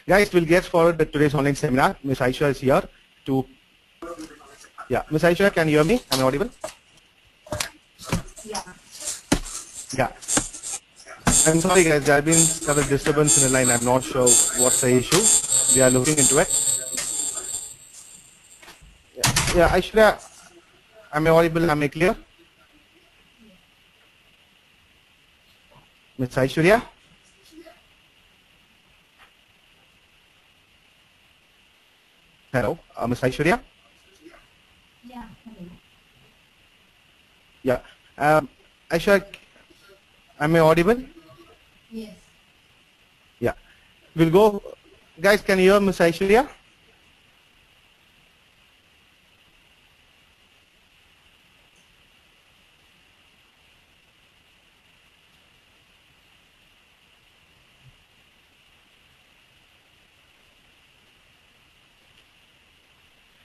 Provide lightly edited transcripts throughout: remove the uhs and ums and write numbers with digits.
Guys, we'll get forward with today's online seminar. Ms. Aishwarya is here to... Yeah, Ms. Aishwarya, can you hear me? Am I audible? Yeah. Yeah. I'm sorry guys, there have been kind of disturbance in the line. I'm not sure what's the issue. We are looking into it. Yeah, Aishwarya, am I audible? Am I clear? Ms. Aishwarya? Hello, Ms. Aishwarya? Yeah. Hello. Yeah. Aishwarya, am I audible? Yes. Yeah. We'll go. Guys, can you hear Ms. Aishwarya?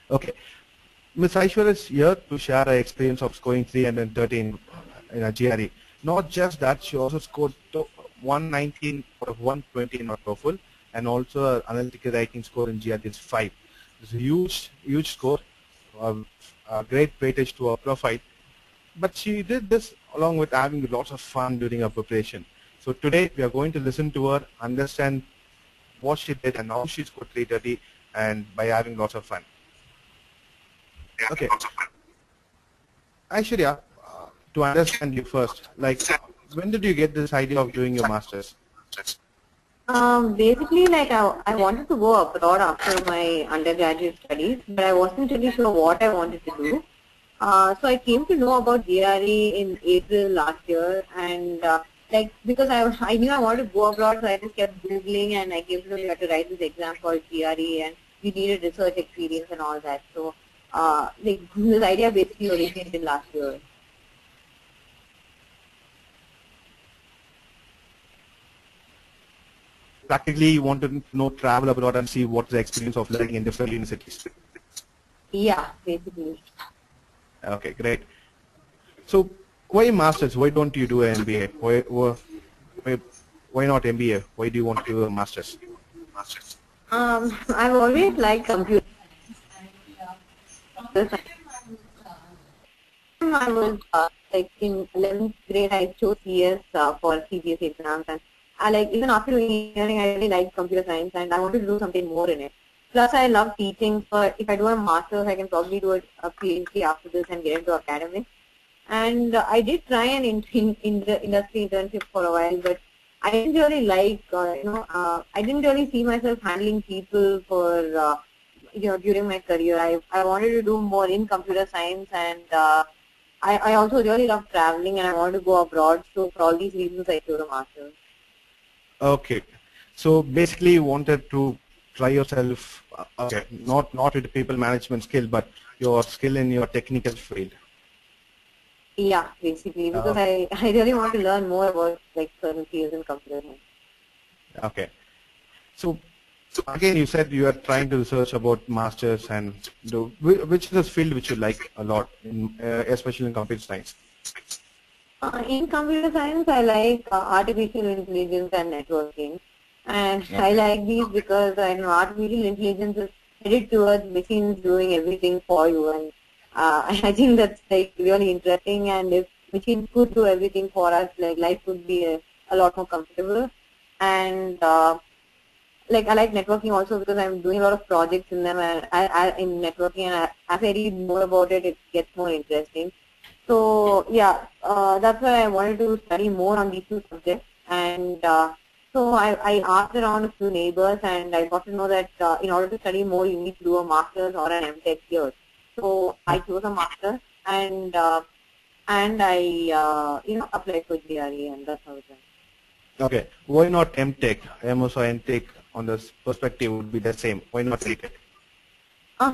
Okay. Ms. Aishwarya is here to share her experience of scoring 313 in a GRE. Not just that, she also scored 119 out of 120 in her TOEFL, and also her analytical writing score in GRE is 5. It's a huge score, a great weightage to her profile. But she did this along with having lots of fun during her preparation. So today we are going to listen to her, understand what she did and how she scored 330, and by having lots of fun. Okay. Aishwarya, to understand you first, like, when did you get this idea of doing your master's? Basically, like I wanted to go abroad after my undergraduate studies, but I wasn't really sure what I wanted to do. So I came to know about GRE in April last year, and like because I knew I wanted to go abroad, so I just kept googling, and I came to know you had to write this exam called GRE, and you needed research experience and all that. So like this idea basically originated last year. Practically, you wanted to know, travel abroad and see what's the experience of learning in different universities. Yeah, basically. Okay, great. So, why masters? Why don't you do an MBA? Why not MBA? Why do you want to do a masters? I've always liked computers. I was like in 11th grade, I chose CS for CBSE exams, and I like even after doing engineering, I really liked computer science, and I wanted to do something more in it. Plus, I love teaching, so if I do a master's, I can probably do a PhD after this and get into academics. And I did try an industry internship for a while, but I didn't really like, I didn't really see myself handling people for, during my career. I wanted to do more in computer science, and I also really love traveling, and I wanted to go abroad. So for all these reasons, I chose a master's. Okay, so basically you wanted to try yourself, okay, not with the people management skill, but your skill in your technical field. Yeah, basically, because I really want to learn more about like certain fields in computer science. Okay. So again, you said you are trying to research about masters, and which is the field which you like a lot, especially in computer science? In computer science, I like artificial intelligence and networking. And I like these because I know artificial intelligence is headed towards machines doing everything for you. And I think that's like really interesting. And if machines could do everything for us, like life would be a lot more comfortable. And like I like networking also because I'm doing a lot of projects in them, and in networking, and as I read more about it, it gets more interesting. So yeah, that's why I wanted to study more on these two subjects, and so I asked around a few neighbors, and I got to know that in order to study more, you need to do a master's or an MTech here. So I chose a master's, and I applied for GRE, and that's how it went. Okay, why not MTech? MS or MTech on this perspective would be the same. Why not MTech?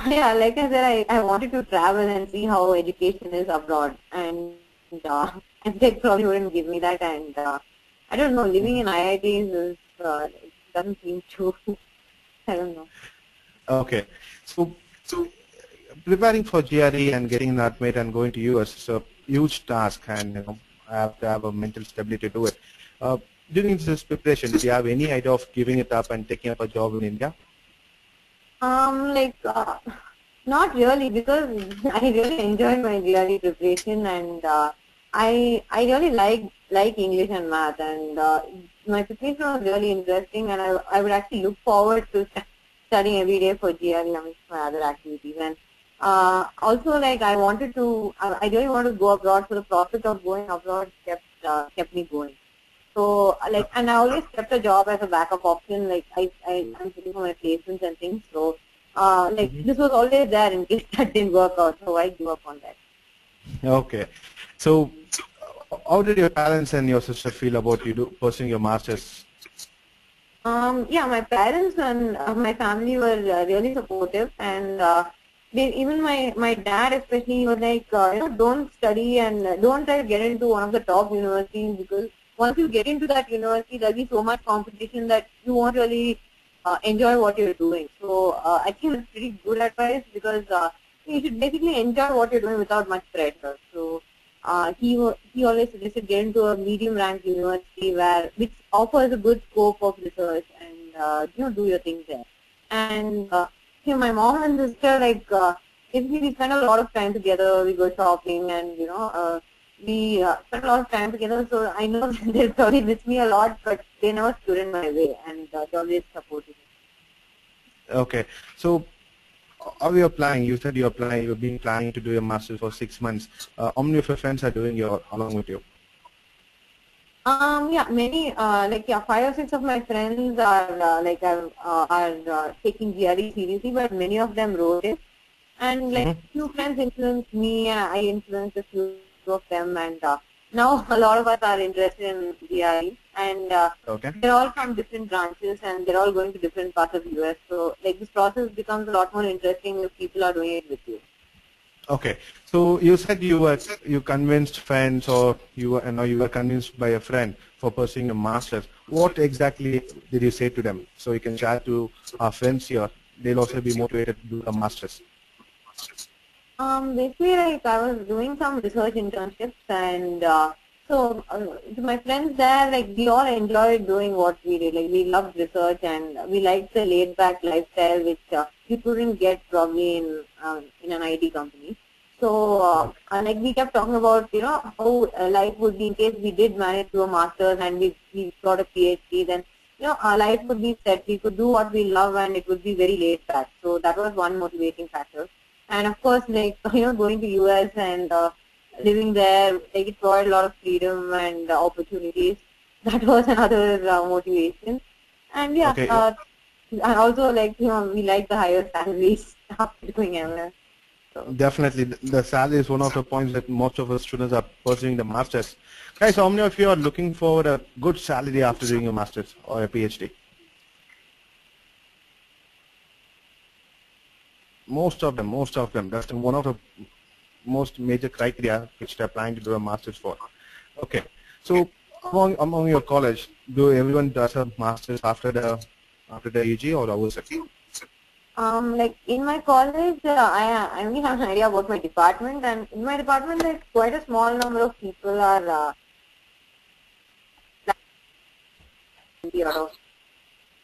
Yeah, like I said, I wanted to travel and see how education is abroad, and MTech probably wouldn't give me that, and I don't know, living in IITs is, it doesn't seem too, I don't know. Okay, so preparing for GRE and getting that admit and going to US is a huge task, and I have to have a mental stability to do it. during this preparation, did you have any idea of giving it up and taking up a job in India? Like, not really, because I really enjoyed my GRE preparation, and I really like English and math, and my preparation was really interesting, and I would actually look forward to studying every day for GRE amidst my other activities. And also, like, I really wanted to go abroad, so the prospect of going abroad kept me going. So, like, and I always kept a job as a backup option. Like, I'm sitting for my placements and things. So, like, this was always there in case that didn't work out. So I grew up on that. Okay. So, how did your parents and your sister feel about you pursuing your masters? Yeah, my parents and my family were really supportive, and even my dad especially, he was like, don't study and don't try to get into one of the top universities, because once you get into that university, there'll be so much competition that you won't really enjoy what you're doing. So I think it's pretty good advice, because you should basically enjoy what you're doing without much pressure. So he always suggested get into a medium-ranked university which offers a good scope of research, and do your things there. And my mom and sister, like, basically we spend a lot of time together. We go shopping, and we spend a lot of time together. So I know they'll probably miss me a lot, but they never stood in my way, and they always supported me. Okay. So, how are you applying? You said you've been planning to do your master's for 6 months. How many of your friends are doing along with you? Yeah, many, 5 or 6 of my friends are taking GRE seriously, but many of them wrote it. And like, few friends influenced me, and I influenced a few of them, and now a lot of us are interested in GRE, and they're all from different branches, and they're all going to different parts of the US. So, like, this process becomes a lot more interesting if people are doing it with you. Okay, so you said you convinced friends, or you were convinced by a friend for pursuing a master's. What exactly did you say to them? So you can share to our friends here. They'll also be motivated to do a master's. Basically, like, I was doing some research internships, and so to my friends there, like, we all enjoyed doing what we did. Like, we loved research, and we liked the laid-back lifestyle, which you couldn't get probably in an IT company. So, like, we kept talking about, how life would be in case we did manage to do a master's and we got a PhD. Then, our life would be set. We could do what we love, and it would be very laid-back. So that was one motivating factor. And of course, like, going to US and living there, like, it provided a lot of freedom and opportunities. That was another motivation. And yeah, Okay. and also, like, we like the higher salaries after doing MS. So. Definitely, the salary is one of the points that most of us students are pursuing the masters. Guys, how many of you are looking for a good salary after doing a master's or a PhD? Most of them. That's one of the most major criteria which they're planning to do a master's for. Okay, so among your college, do everyone does a master's after the UG, or how is it? Like, in my college, I only have an idea about my department, and in my department, like, quite a small number of people are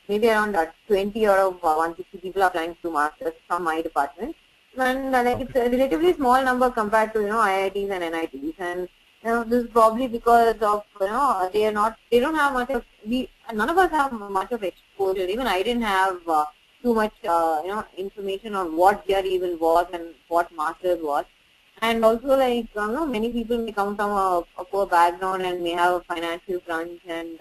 maybe around 20 out of 160 people are applying to masters from my department, and like, it's a relatively small number compared to IITs and NITs, and this is probably because of they don't have much of none of us have much of exposure. Even I didn't have too much information on what GRE even was and what masters was, and also, like, many people may come from a poor background and may have a financial crunch, and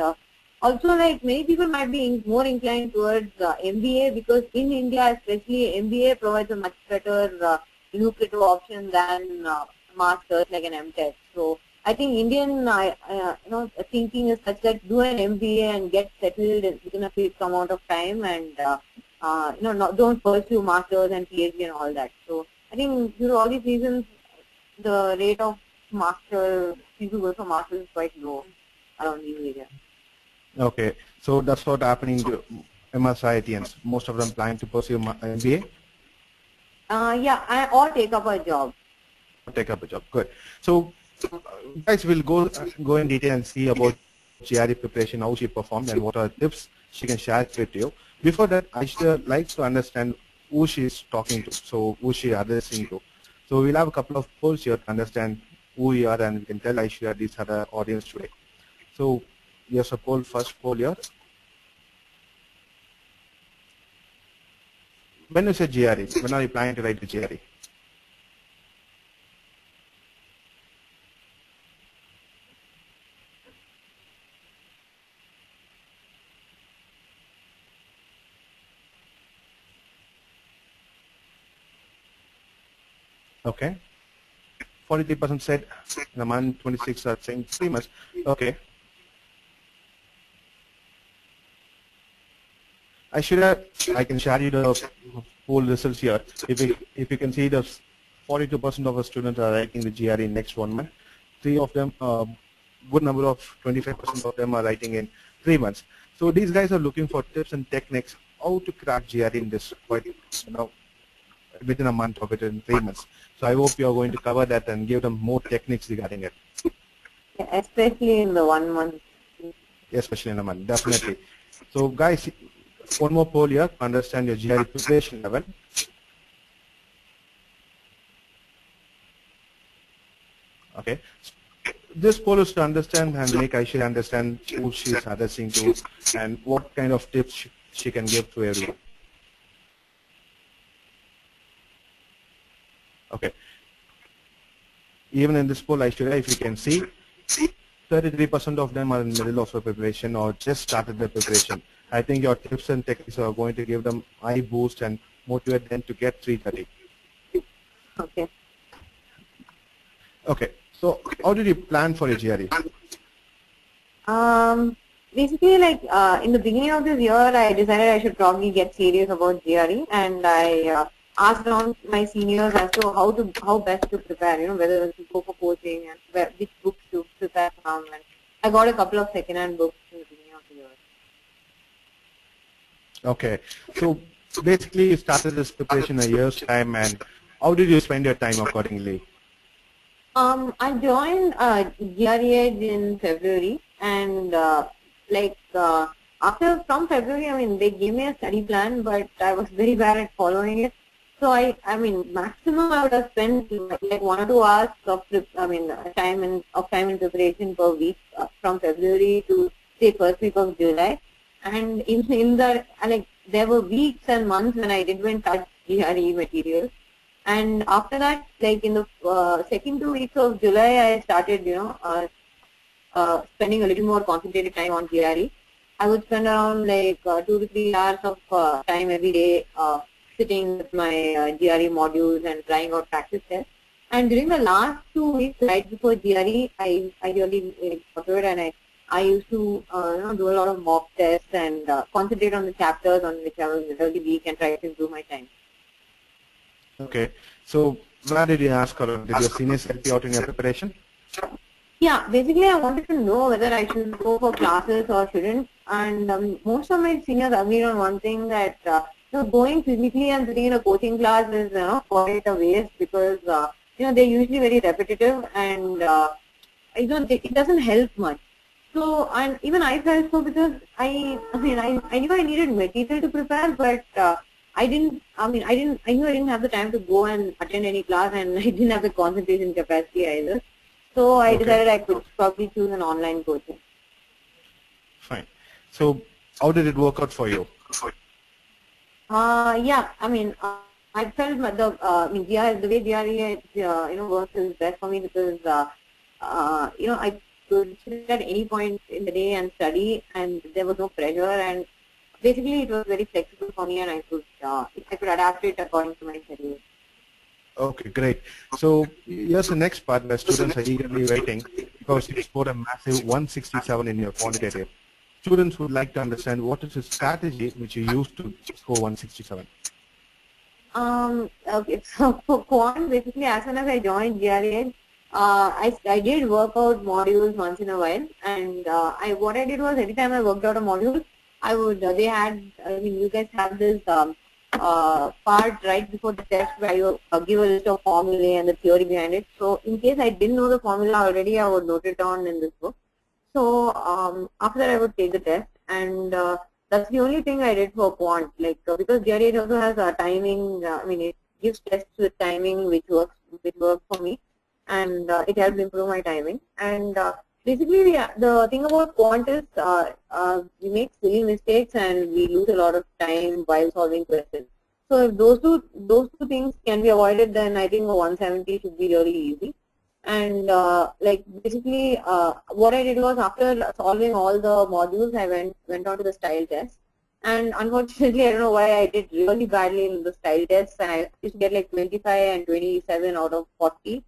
also, like, many people might be more inclined towards MBA, because in India especially, MBA provides a much better lucrative option than masters like an MTech. So I think Indian thinking is such that do an MBA and get settled within a fixed amount of time, and don't pursue masters and PhD and all that. So I think due to all these reasons, the rate of people go for masters is quite low around the area. Okay, so that's what happening to MSRITians. Most of them planning to pursue MBA. Yeah, or take up a job. Take up a job. Good. So, guys, we'll go in detail and see about GRE preparation, how she performed, and what are the tips she can share with you. Before that, Aishwarya likes to understand who she is talking to, so who she is addressing to. So we'll have a couple of polls here to understand who you are, and we can tell Aishwarya these are the audience today. So here's a poll, first poll here. When you say GRE, when are you planning to write the GRE? Okay. 43% said in a month, 26 are saying 3 months. Okay. I can share you the poll results here. If you can see, the 42% of the students are writing the GRE in next 1 month. 3 of them, good number of 25% of them are writing in 3 months. So these guys are looking for tips and techniques how to crack GRE in this quite, within a month or within 3 months. So I hope you are going to cover that and give them more techniques regarding it. Yeah, especially in the 1 month. Especially in a month, definitely. So guys, one more poll here to understand your GRE preparation level. Okay. This poll is to understand and make Aishwarya understand who she is addressing to and what kind of tips she can give to everyone. Okay. Even in this poll, Aishwarya, if you can see, 33% of them are in the middle of the preparation or just started the preparation. I think your tips and techniques are going to give them high boost and motivate them to get 330. Okay. Okay. So how did you plan for your GRE? Basically, like in the beginning of this year, I decided I should probably get serious about GRE, and I asked around my seniors as to how best to prepare. Whether to go for coaching and which books to prepare from. And I got a couple of second-hand books in the beginning of the year. Okay. So basically, you started this preparation a year's time, and how did you spend your time accordingly? I joined GREedge in February, and from February, they gave me a study plan, but I was very bad at following it. So maximum I would have spent like 1 or 2 hours of time in preparation per week from February to say first week of July. And in the there were weeks and months when I didn't even touch GRE materials. And after that, like in the second 2 weeks of July, I started, spending a little more concentrated time on GRE. I would spend around 2 to 3 hours of time every day sitting with my GRE modules and trying out practice tests. And during the last 2 weeks, right before GRE, I really got to it, and I used to do a lot of mock tests and concentrate on the chapters on which I was really weak and try to improve my time. Okay. So where did you ask around? Did your seniors help you out in your preparation? Yeah, basically I wanted to know whether I should go for classes or shouldn't. And most of my seniors agreed on one thing, that going physically and sitting in a coaching class is quite a waste, because they're usually very repetitive, and it doesn't help much. So, and even I felt so, because I knew I needed material to prepare, but I knew I didn't have the time to go and attend any class, and I didn't have the concentration capacity either. So I decided I could probably choose an online coaching. Fine. So how did it work out for you? Yeah, I felt the way GRE works is best for me, because I could sit at any point in the day and study, and there was no pressure, and basically it was very flexible for me, and I could adapt it according to my schedule. Okay, great. So here's the next part where students are eagerly waiting, because you scored a massive 167 in your quantitative. Students would like to understand what is the strategy which you used to score 167. Okay, so for Quant, basically as soon as I joined GRE, I did work out modules once in a while, and what I did was, every time I worked out a module, I would, you guys have this part right before the test where you give a list of formulae and the theory behind it. So in case I didn't know the formula already, I would note it down in this book. So after that I would take the test, and that's the only thing I did for Quant. Like because GRE also has a timing. I mean, it gives tests with timing, which worked for me, and it helped improve my timing. And basically, the thing about Quant is we make silly mistakes and we lose a lot of time while solving questions. So if those two things can be avoided, then I think a 170 should be really easy. And like basically, what I did was after solving all the modules, I went on to the style test. And unfortunately, I don't know why I did really badly in the style test, and I used to get like 25 and 27 out of 40.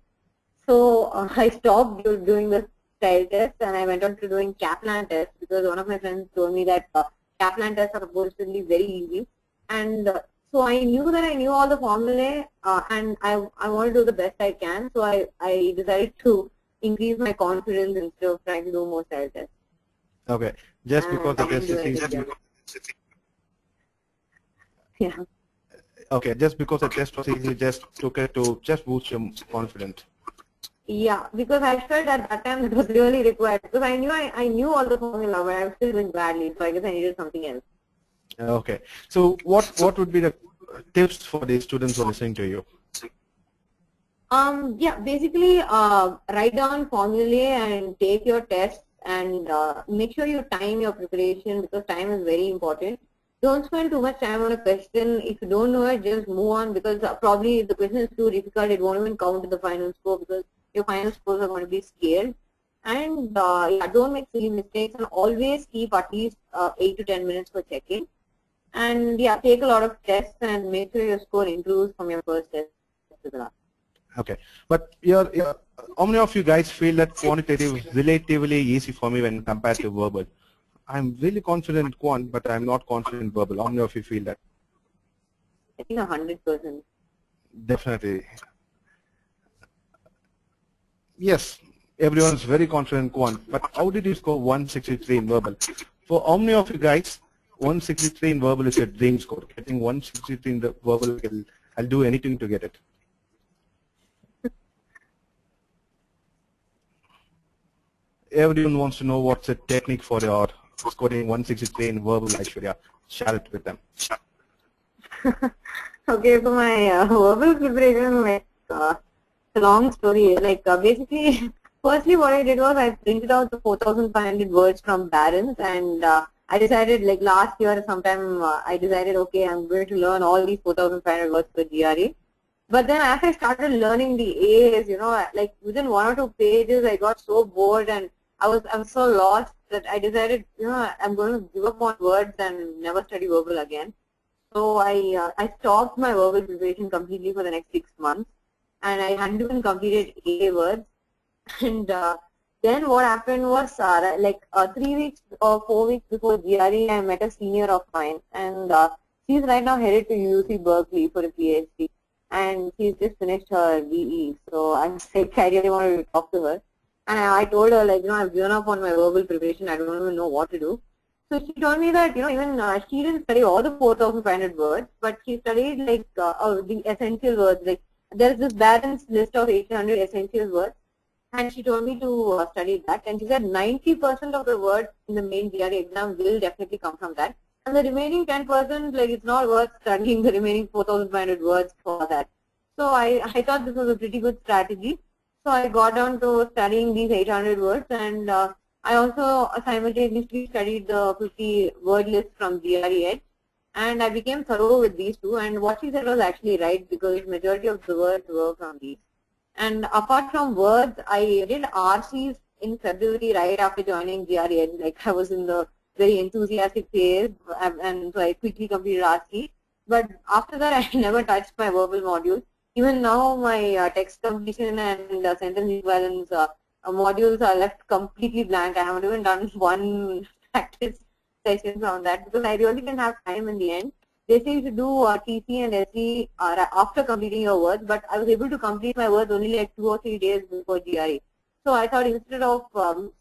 So I stopped doing the style test, and I went on to doing Kaplan test because one of my friends told me that Kaplan tests are supposedly very easy. And so I knew that I knew all the formulae, and I want to do the best I can. So I decided to increase my confidence instead of trying to do more style tests. Okay, just because the test is easy. Yeah. Okay, just because the test was easy, just took it to just boost your confidence. Yeah, because I felt at that time it was really required, because I knew all the formula, but I was still doing badly, so I guess I needed something else. Okay, so what would be the tips for the students who are listening to you? Yeah, basically write down formulae and take your tests, and make sure you time your preparation, because time is very important. Don't spend too much time on a question. If you don't know it, just move on, because probably if the question is too difficult, it won't even count in the final score, because your final scores are going to be scaled. And yeah, don't make silly mistakes, and always keep at least 8 to 10 minutes for checking. And yeah, take a lot of tests and make sure your score improves from your first test to the last. Okay, but how many of you guys feel that quantitative is relatively easy for me when compared to verbal? I'm really confident in quant, but I'm not confident in verbal. How many of you feel that? I think 100%. Definitely. Yes, everyone's very confident in quant, but how did you score 163 in verbal? For how many of you guys, 163 in verbal is your dream score? Getting 163 in the verbal, I'll do anything to get it. Everyone wants to know what's the technique for your scoring 163 in verbal, Aishwarya. Share it with them. Okay, for my verbal preparation, like it's a long story. Like basically, firstly, what I did was I printed out the 4,500 words from Barron's, and I decided, like last year sometime, I decided, okay, I'm going to learn all these 4,500 words for GRE. But then after I started learning the A's, like within 1 or 2 pages, I got so bored, and I was so lost that I decided, I'm going to give up on words and never study verbal again. So I stopped my verbal preparation completely for the next 6 months, and I hadn't even completed A words. And then what happened was, like 3 weeks or 4 weeks before GRE, I met a senior of mine, and she's right now headed to UC Berkeley for a PhD, and she's just finished her BE. So I said I really wanted to talk to her, and I told her, like, I've given up on my verbal preparation. I don't even know what to do. So she told me that, even she didn't study all the 4,500 words, but she studied like the essential words. Like there's this Barron's list of 800 essential words, and she told me to study that. And she said 90% of the words in the main GRE exam will definitely come from that. And the remaining 10%, like it's not worth studying the remaining 4,500 words for that. So I thought this was a pretty good strategy. So I got down to studying these 800 words, and I also simultaneously studied the 50 word list from GREedge, and I became thorough with these two. And what she said was actually right, because majority of the words were from these. And apart from words, I did RCs in February right after joining GREedge. Like I was in the very enthusiastic phase, and so I quickly completed RC. But after that, I never touched my verbal module. Even now, my text completion and sentence equivalence modules are left completely blank. I haven't even done one practice session on that, because I really didn't have time in the end. They say you should do TC and SE after completing your words, but I was able to complete my words only like 2 or 3 days before GRE. So I thought instead of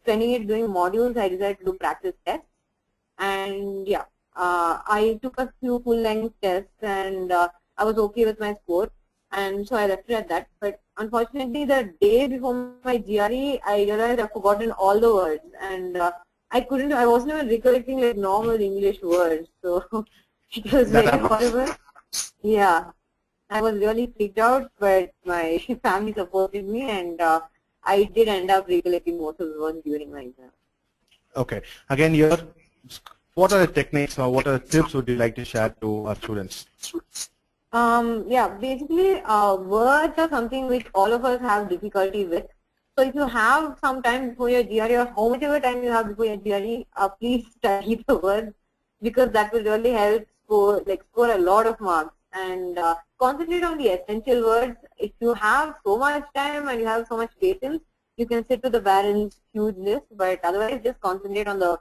spending it doing modules, I decided to do practice tests. And yeah, I took a few full-length tests, and I was okay with my score. and so I left it at that. But unfortunately, the day before my GRE, I realized I've forgotten all the words, and I wasn't even recollecting like normal English words, so it was That very happens. horrible. Yeah, I was really freaked out, but my family supported me, and I did end up recollecting most of the words during my exam. Okay. Again, here, what are the techniques or what are the tips would you like to share to our students? Yeah, basically, words are something which all of us have difficulty with. So if you have some time before your GRE or how much of a time you have before your GRE, please study the words, because that will really help score a lot of marks, and concentrate on the essential words. If you have so much time and you have so much patience, you can sit to the parents' huge list, but otherwise just concentrate on the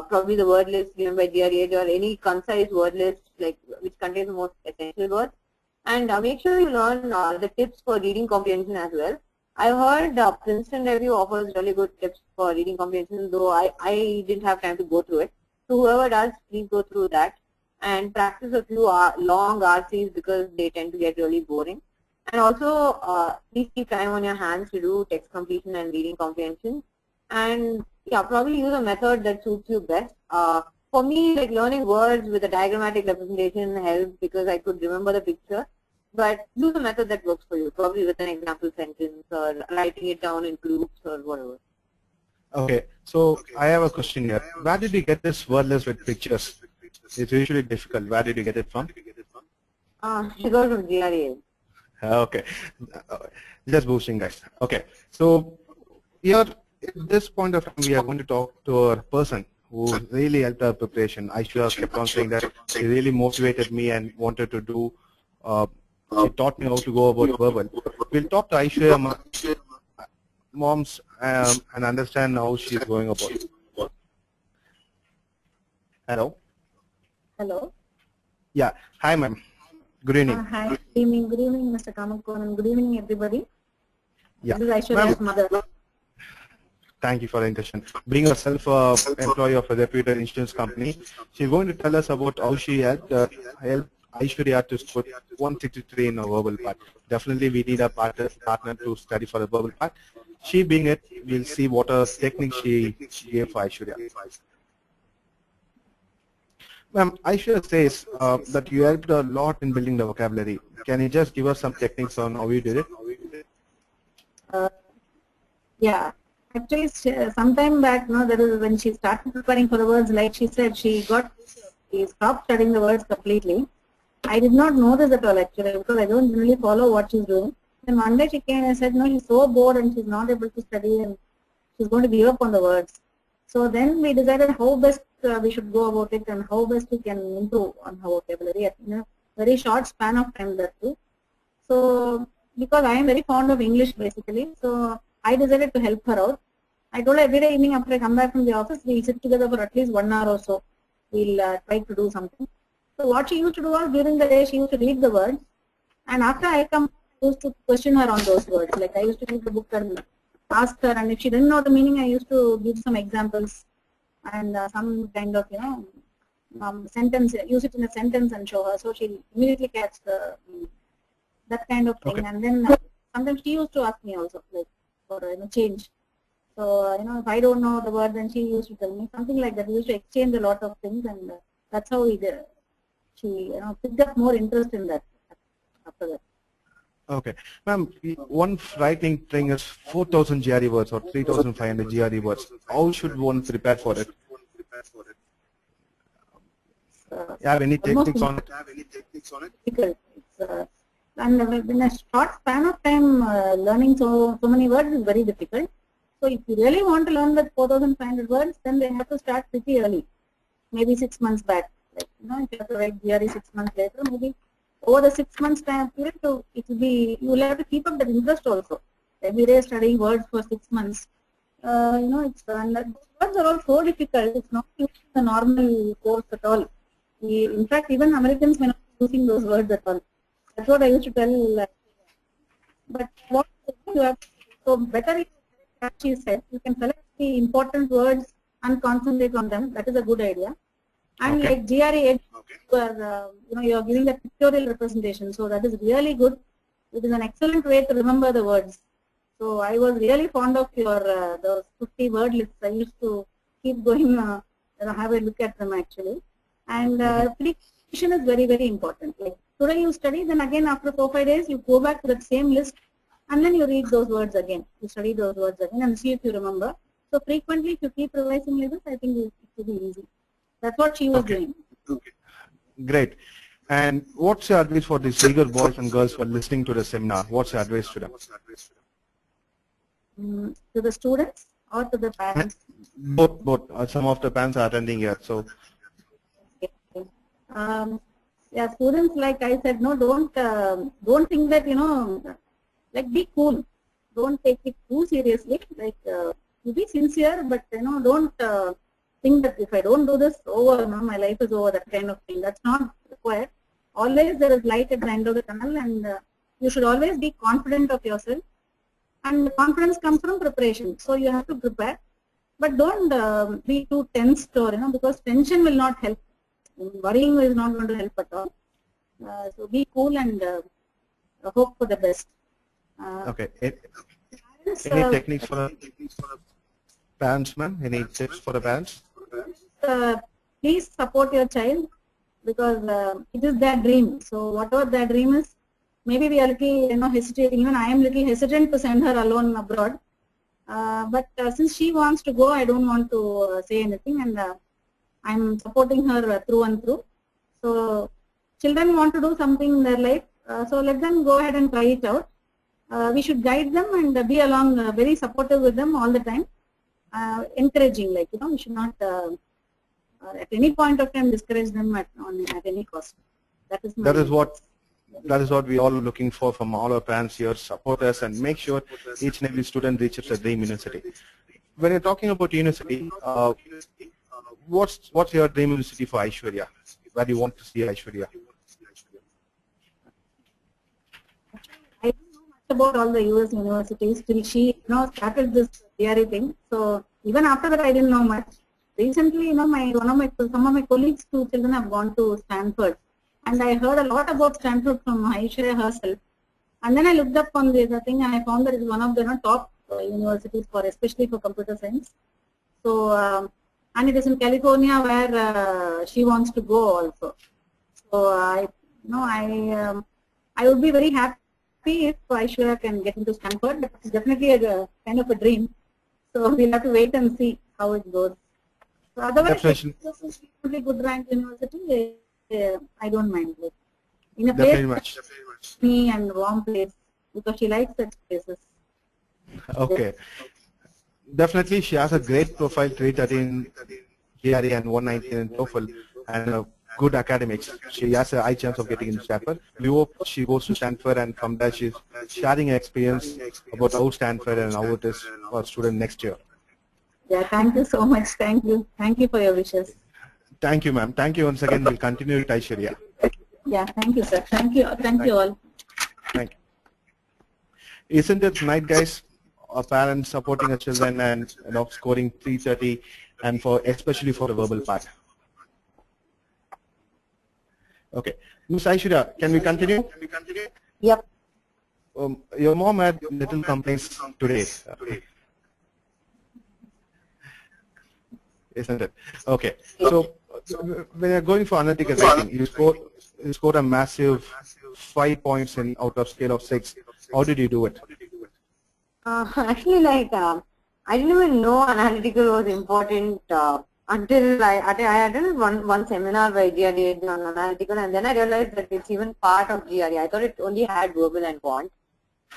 probably the word list given by GREedge or any concise word list which contains the most essential words, and make sure you learn the tips for reading comprehension as well. I heard Princeton Review offers really good tips for reading comprehension, though I didn't have time to go through it. So whoever does, please go through that and practice a few long RCs, because they tend to get really boring. And also, please keep time on your hands to do text completion and reading comprehension. And yeah, probably use a method that suits you best. For me, like learning words with a diagrammatic representation helped because I could remember the picture. But use a method that works for you, probably with an example sentence or writing it down in groups or whatever. Okay, so I have a question here. Where did you get this word list with pictures? It's usually difficult. Where did you get it from? She got from GRE. Okay, just boosting, guys. Okay, so here at this point of time, we are going to talk to a person who really helped our preparation. Aishwarya kept on saying that she really motivated me and wanted to do. She taught me how to go about verbal. We'll talk to Aishwarya moms and understand how she's going about. Hello. Hello. Yeah. Hi, ma'am. Good evening. Hi. Good evening. Good evening, Mr. Kamakonan. Good evening, everybody. Yeah. This is Aishwarya's mother. Thank you for the introduction. Being a self-employee of a reputed insurance company, she's going to tell us about how she helped Aishwarya to score 163 in a verbal part. Definitely, we need a partner to study for the verbal part. She being it, we'll see what technique she gave for Aishwarya. Ma'am, Aishwarya says that you helped a lot in building the vocabulary. Can you just give us some techniques on how you did it? Yeah. Actually, sometime back, that is when she started preparing for the words, like she said, she stopped studying the words completely. I did not know this at all actually, because I don't really follow what she's doing. Then one day she came and said, no, she's so bored and she's not able to study and she's going to give up on the words. So then we decided how best we should go about it and how best we can improve on her vocabulary in a very short span of time that too. So because I am very fond of English basically, so I decided to help her out. I told her every day evening after I come back from the office, we sit together for at least 1 hour or so. We'll try to do something. So what she used to do was during the day she used to read the words, and after I come, I used to question her on those words. Like I used to read the book and ask her, and if she didn't know the meaning, I used to give some examples and some kind of sentence, use it in a sentence and show her. So she immediately catch the that kind of thing. Okay. And then sometimes she used to ask me also, like for change. So if I don't know the word, then she used to tell me something like that. We used to exchange a lot of things, and that's how we did. She picked up more interest in that after that. Okay, ma'am. One frightening thing is 4,000 GRE words or 3,500 GRE words. How should one prepare for it? You have any techniques on it? Difficult. And in a short span of time, learning so many words is very difficult. So if you really want to learn that 4,500 words, then they have to start pretty early, maybe 6 months back. Like if you have to write GRE 6 months later, maybe over the 6 months time period, it will be, you will have to keep up that interest also. Every day studying words for 6 months, it's and those words are all so difficult. It's not used in the normal course at all. In fact, even Americans may not be using those words at all. That's what I used to tell. But what you have, so better if, as she said, you can select the important words and concentrate on them. That is a good idea. And okay. Like GREedge, you are giving the pictorial representation, so that is really good. it is an excellent way to remember the words. So I was really fond of your those 50 word lists. I used to keep going, have a look at them actually. And repetition is very, very important. Like today you study, then again after 4-5 days you go back to that same list and then you read those words again. You study those words again and see if you remember. So frequently if you keep revising like this, I think it will be easy. That's what she was doing. Okay. Great. And what's your advice for these eager boys and girls who are listening to the seminar? What's your advice to them? To the students or to the parents? Both. Some of the parents are attending here. So, yeah, students, like I said, no, don't think that, you know, like be cool. Don't take it too seriously. Like you be sincere, but you know, don't think that if I don't do this, over, no, my life is over. That kind of thing. That's not required. Always there is light at the end of the tunnel, and you should always be confident of yourself. And confidence comes from preparation. So you have to prepare, but don't be too tensed, or you know, because tension will not help. Worrying is not going to help at all. So be cool and hope for the best. Okay. Any techniques for the parents, ma'am? Any tips for the parents? Please support your child, because it is their dream. So whatever their dream is, maybe we are little, you know, hesitating. Even I am little hesitant to send her alone abroad. But since she wants to go, I don't want to say anything, and I'm supporting her through and through. So children want to do something in their life, so let them go ahead and try it out. We should guide them and be along, very supportive with them all the time, encouraging, like, you know, we should not at any point of time discourage them at any cost. That is what we all are looking for from all our parents here. Support us and make sure each and every student reaches a dream university. When you're talking about university, what's your dream university for Aishwarya? Where do you want to see Aishwarya? I don't know much about all the US universities till she, you know, started this GRE thing. So even after that, I didn't know much. Recently, you know, some of my colleagues' 2 children have gone to Stanford, and I heard a lot about Stanford from Aishwarya herself. And then I looked up on the other thing, and I found that it's one of the top universities for, especially for computer science. So and it is in California where she wants to go also. So I would be very happy if Aishwarya can get into Stanford, but it's definitely a kind of a dream. So we'll have to wait and see how it goes. So otherwise, it's a good rank university. I don't mind it. In a place me and warm place, because she likes such places. Okay. Definitely, she has a great profile, 313 GRE and 119 in TOEFL, and good academics. She has a high chance of getting into Stanford. We hope she goes to Stanford, and from there she's sharing her experience about how Stanford and how it is for a student next year. Yeah, thank you so much. Thank you. Thank you for your wishes. Thank you, ma'am. Thank you once again. We'll continue with Aishwarya. Yeah, thank you, sir. Thank you. Thank you all. Thank you. Isn't it nice, guys? Our parents supporting our children and, you know, scoring 330, and especially for the verbal part. Okay, Ms. Aishwarya, can we continue? Yep. Your mom had little complaints today. Isn't it? Okay. So when you're going for analytical writing, you scored a massive 5 points out of scale of 6. How did you do it? Actually, like, I didn't even know analytical was important until I attended one seminar by GREedge on analytical, and then I realized that it's even part of GRE. I thought it only had verbal and quant.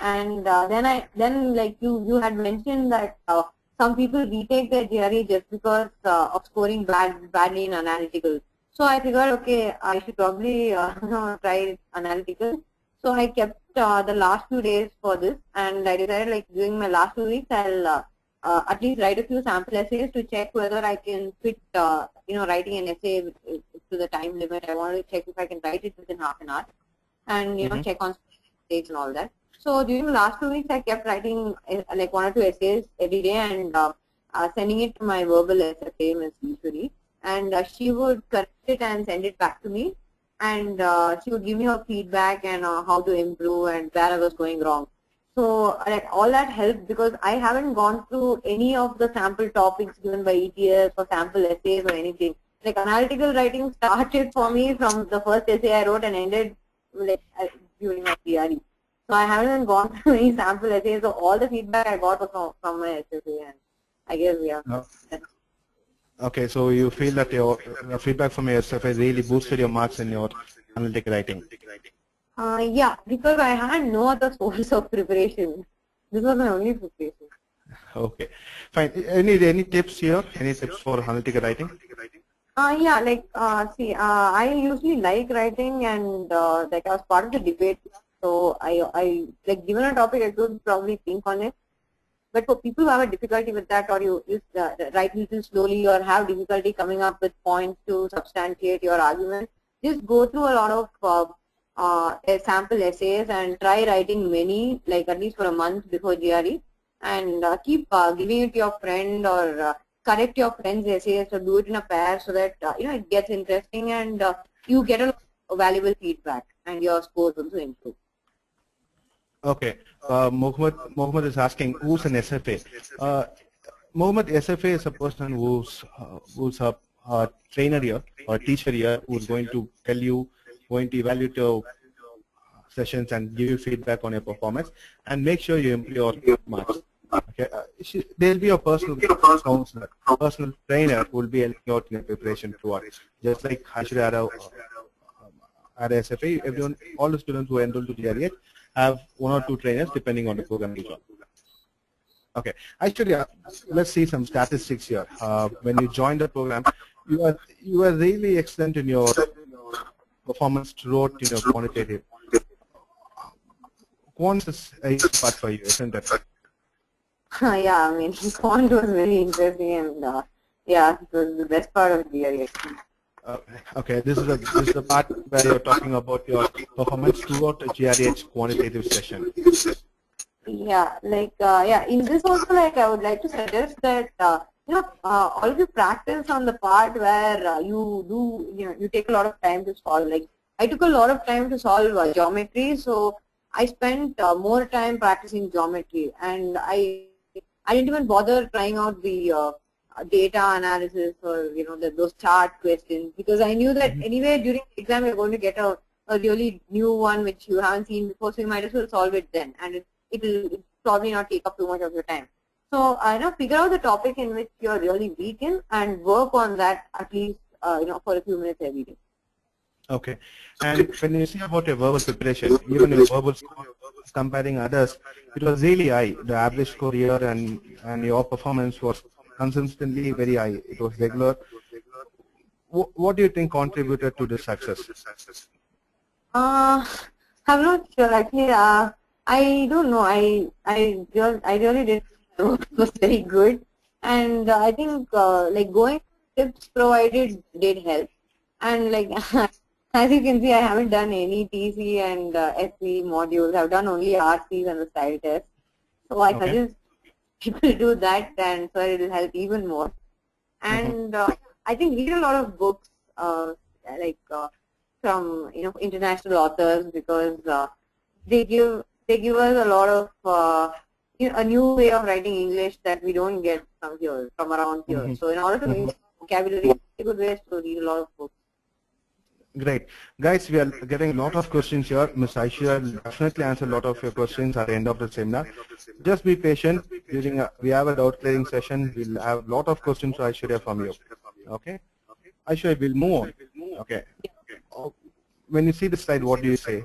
And then like you had mentioned that some people retake their GRE just because of scoring badly in analytical. So I figured, okay, I should probably try analytical. So I kept the last few days for this, and I decided, like, during my last 2 weeks, I'll at least write a few sample essays to check whether I can fit, writing an essay to the time limit. I wanted to check if I can write it within half an hour, and check on mistakes and all that. So during the last 2 weeks, I kept writing like 1 or 2 essays every day, and sending it to my verbal essay, Ms. Eswari, and she would correct it and send it back to me. and she would give me her feedback and how to improve and where I was going wrong. So like all that helped because I haven't gone through any of the sample topics given by ETS or sample essays or anything. Like analytical writing started for me from the first essay I wrote and ended like during my GRE. So I haven't gone through any sample essays. So all the feedback I got was from my SFA, and I guess Okay, so you feel that your feedback from your SFA really boosted your marks in your analytic writing. Yeah, because I had no other source of preparation. This was my only preparation. Okay, fine. Any tips here? Any tips for analytical writing? Yeah, like see, I usually like writing, and like I was part of the debate, so I like given a topic I could probably think on it. But for people who have a difficulty with that, or you write a little slowly, or have difficulty coming up with points to substantiate your argument, just go through a lot of sample essays and try writing many, like at least for a month before GRE, and keep giving it to your friend or correct your friend's essays or do it in a pair so that it gets interesting and you get a lot of valuable feedback and your scores also improve. Okay, Mohammed is asking who's an SFA. Mohammed, SFA is a person who's a trainer here or a teacher here who's going to tell you, going to evaluate your sessions and give you feedback on your performance and make sure you improve your marks. Okay, there'll be a personal counselor, personal trainer who will be helping out in your preparation throughout. Just like Aishwarya at SFA, everyone, all the students who enroll to GRE have 1 or 2 trainers depending on the program you join. Okay, Aishwarya, let's see some statistics here. When you joined the program, you are really excellent in your performance throughout in your quantitative. Quant is a easy part for you, isn't it? Yeah, I mean, Quant was very interesting, and yeah, it was the best part of the year. Okay, this is the part where you're talking about your performance throughout the GREedge quantitative session. Yeah, like yeah, in this also, like I would like to suggest that all of you practice on the part where you take a lot of time to solve. Like I took a lot of time to solve geometry, so I spent more time practicing geometry, and I didn't even bother trying out the data analysis or those chart questions, because I knew that anyway during the exam you're going to get a really new one which you haven't seen before, so you might as well solve it then, and it will probably not take up too much of your time. So figure out the topic in which you're really weak in and work on that at least for a few minutes every day. Okay, and when you see about your verbal preparation, even your verbal score comparing others, it was really high. The average score here and your performance was consistently very high. It was regular. What do you think contributed to this success? I'm not sure actually. I don't know. I really didn't know it was very good, and I think like going tips provided did help, and like as you can see, I haven't done any TC and SC modules. I've done only RCs and the style test. So I suggest people do that, and so it will help even more. And I think read a lot of books from international authors, because they give us a lot of a new way of writing English that we don't get from around here. So in order to increase vocabulary, a good way is to read a lot of books. Great. Guys, we are getting a lot of questions here. Ms. Aishwarya will definitely answer a lot of your questions at the end of the seminar. Just be patient. We have a doubt clearing session. We'll have a lot of questions to Aishwarya from you. Okay? Aishwarya, we'll move on. Okay. When you see the slide, what do you say?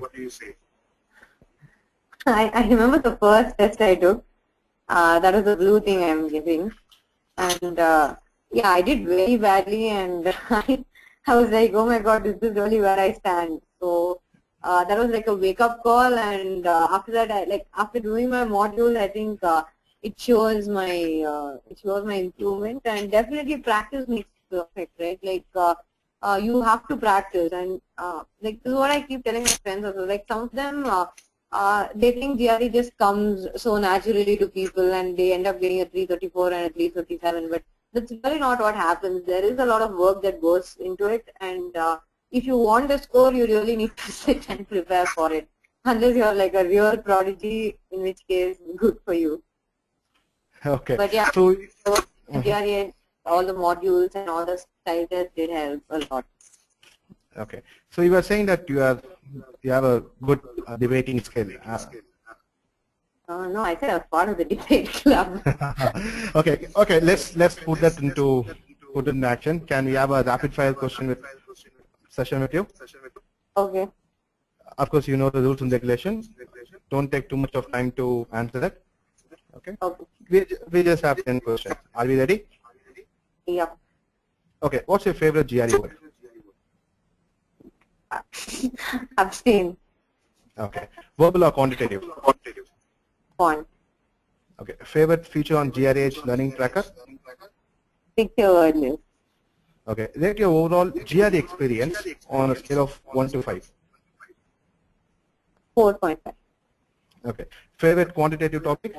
I remember the first test I took. That was the blue thing I'm giving. And yeah, I did very badly, and I was like, oh my God, this is really where I stand. So that was like a wake-up call, and after that, after doing my module, I think it shows my improvement, and definitely practice makes perfect, right? Like you have to practice, and like this is what I keep telling my friends also. Like some of them, they think GRE just comes so naturally to people, and they end up getting a 334 and a 357, but that's really not what happens. There is a lot of work that goes into it, and if you want the score, you really need to sit and prepare for it. Unless you're like a real prodigy, in which case, good for you. Okay. But yeah, So, GRE, all the modules and all the style tests did help a lot. okay. So you were saying that you have a good debating skill. No, I said I was part of the debate club. Okay. Okay. Let's put that put it in action. Can we have a rapid fire session with you? Okay. Of course, you know the rules and regulations. Don't take too much of time to answer that. Okay. Okay. We just have 10 questions. Are we ready? Yeah. Okay. What's your favorite GRE word? Abstain. Okay. Verbal or quantitative? Quant. Okay. Favorite feature on GREedge learning tracker? Picture word list. Okay. Rate your overall GRE experience on a scale of 1 to 5. 4.5. Okay. Favorite quantitative topic?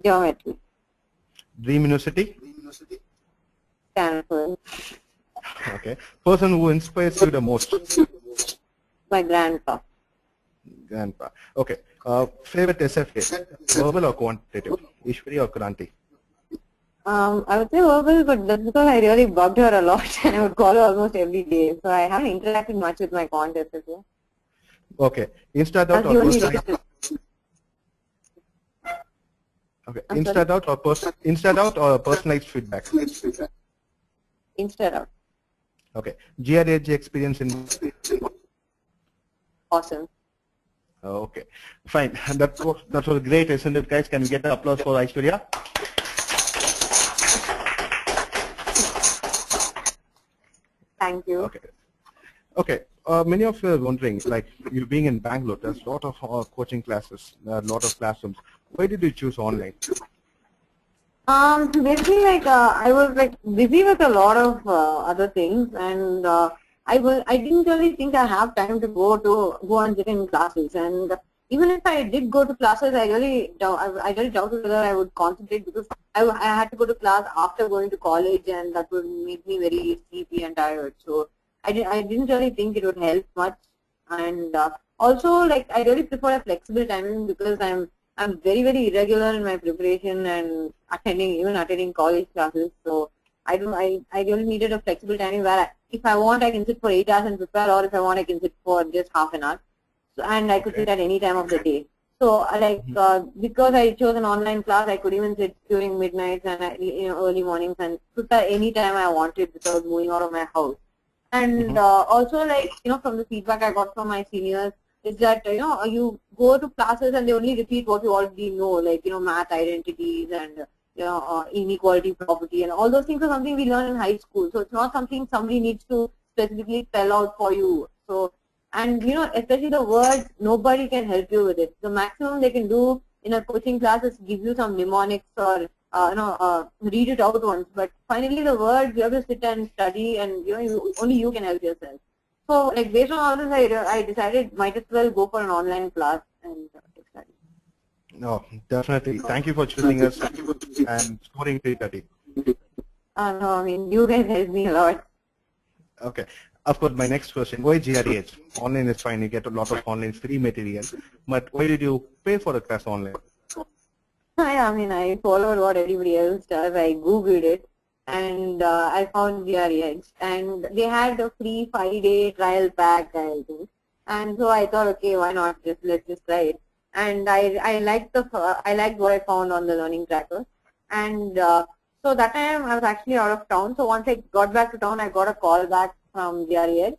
Geometry. Dream university? Stanford. Okay. Person who inspires you the most? My grandpa. Grandpa. Okay. Favorite SFA? Verbal or quantitative? Aishwarya or Kranti? I would say verbal, but that's because I really bugged her a lot and I would call her almost every day. So I haven't interacted much with my contest as well. Okay. Instant That's out the or only personalized? reason. Okay. I'm Instant out or personalized feedback? Instead of. Okay. GREedge experience in. Awesome. Okay. Fine. That was great, isn't it, guys? Can we get an applause for Aishwarya? Thank you. Okay. Okay. Many of you are wondering, like you being in Bangalore, there's a lot of coaching classes, a lot of classrooms. Why did you choose online? Basically, like I was like busy with a lot of other things, and I didn't really think I have time to go and sit in classes. And even if I did go to classes, I really doubted whether I would concentrate because I had to go to class after going to college, and that would make me very sleepy and tired. So I didn't really think it would help much. And also, like I really prefer a flexible timing because I'm very, very irregular in my preparation and attending college classes. So I really needed a flexible timing where if I want I can sit for 8 hours and prepare, or if I want I can sit for just half an hour. So, and I could sit at any time of the day. So because I chose an online class, I could even sit during midnights and early mornings and prepare any time I wanted without moving out of my house. And also from the feedback I got from my seniors is that you go to classes and they only repeat what you already know, like math identities and inequality property and all those things are something we learn in high school. So it's not something somebody needs to specifically spell out for you. So and especially the words, nobody can help you with it. The maximum they can do in a coaching class is give you some mnemonics or read it out once. But finally the words you have to sit and study, and only you can help yourself. So, like based on all this, I decided might as well go for an online class and study. No, definitely. Thank you for choosing us and scoring 330. No, I mean you guys helped me a lot. Okay. Of course, my next question: why GREedge? Online is fine. You get a lot of online free material, but why did you pay for a class online? I mean, I followed what everybody else does. I googled it. And I found GREedge, and they had a free 5-day trial pack, I think. And so I thought, okay, why not? Let's just try it. And I liked what I found on the learning tracker. And so that time I was actually out of town. So once I got back to town, I got a call back from GREedge.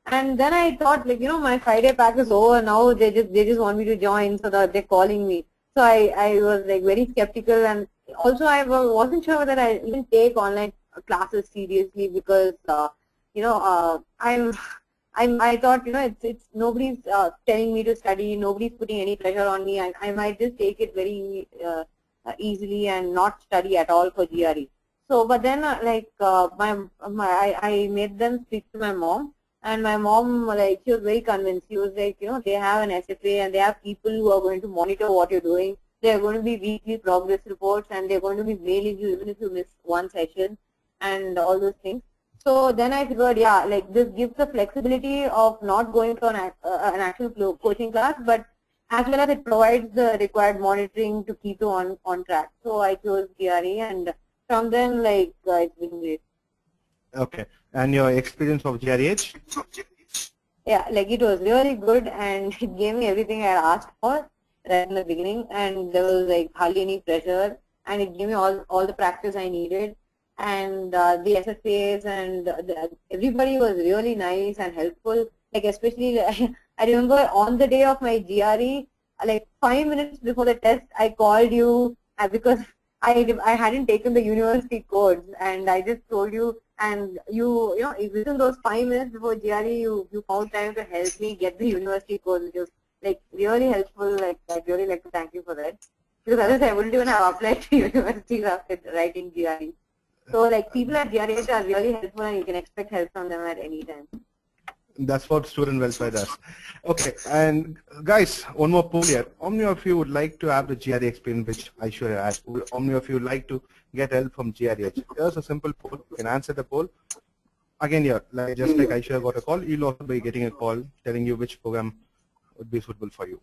And then I thought, like my 5-day pack is over now. They just want me to join, so that they're calling me. So I was like very skeptical, and also I wasn't sure whether I even take online classes seriously because I thought it's nobody's telling me to study, nobody's putting any pressure on me. I might just take it very easily and not study at all for GRE. So but then I made them speak to my mom. And my mom, she was very convinced. She was like, they have an SFA and they have people who are going to monitor what you're doing. There are going to be weekly progress reports, and they're going to be mailing you even if you miss one session and all those things. So then I figured, yeah, like this gives the flexibility of not going to an actual coaching class, but as well as it provides the required monitoring to keep you on track. So I chose GRE, and from then, like, it's been great. Okay. And your experience of GREH? Yeah, like it was really good, and it gave me everything I asked for right in the beginning, and there was like hardly any pressure, and it gave me all the practice I needed, and the SSAs and everybody was really nice and helpful. Like especially, I remember on the day of my GRE, like 5 minutes before the test, I called you because I hadn't taken the university codes, and I just told you, and you know within those 5 minutes before GRE, you found time to help me get the university codes, which was like really helpful. Like I'd really like to thank you for that, because otherwise I wouldn't even have applied to universities after writing GRE. So like people at GRE are really helpful, and you can expect help from them at any time. That's what student welfare does. Okay, and guys, one more poll here. How many of you would like to have the GRE experience which Aishwarya had? How many of you would like to get help from GREH? Here's a simple poll. You can answer the poll. Again, here, like just like Aishwarya got a call, you'll also be getting a call telling you which program would be suitable for you.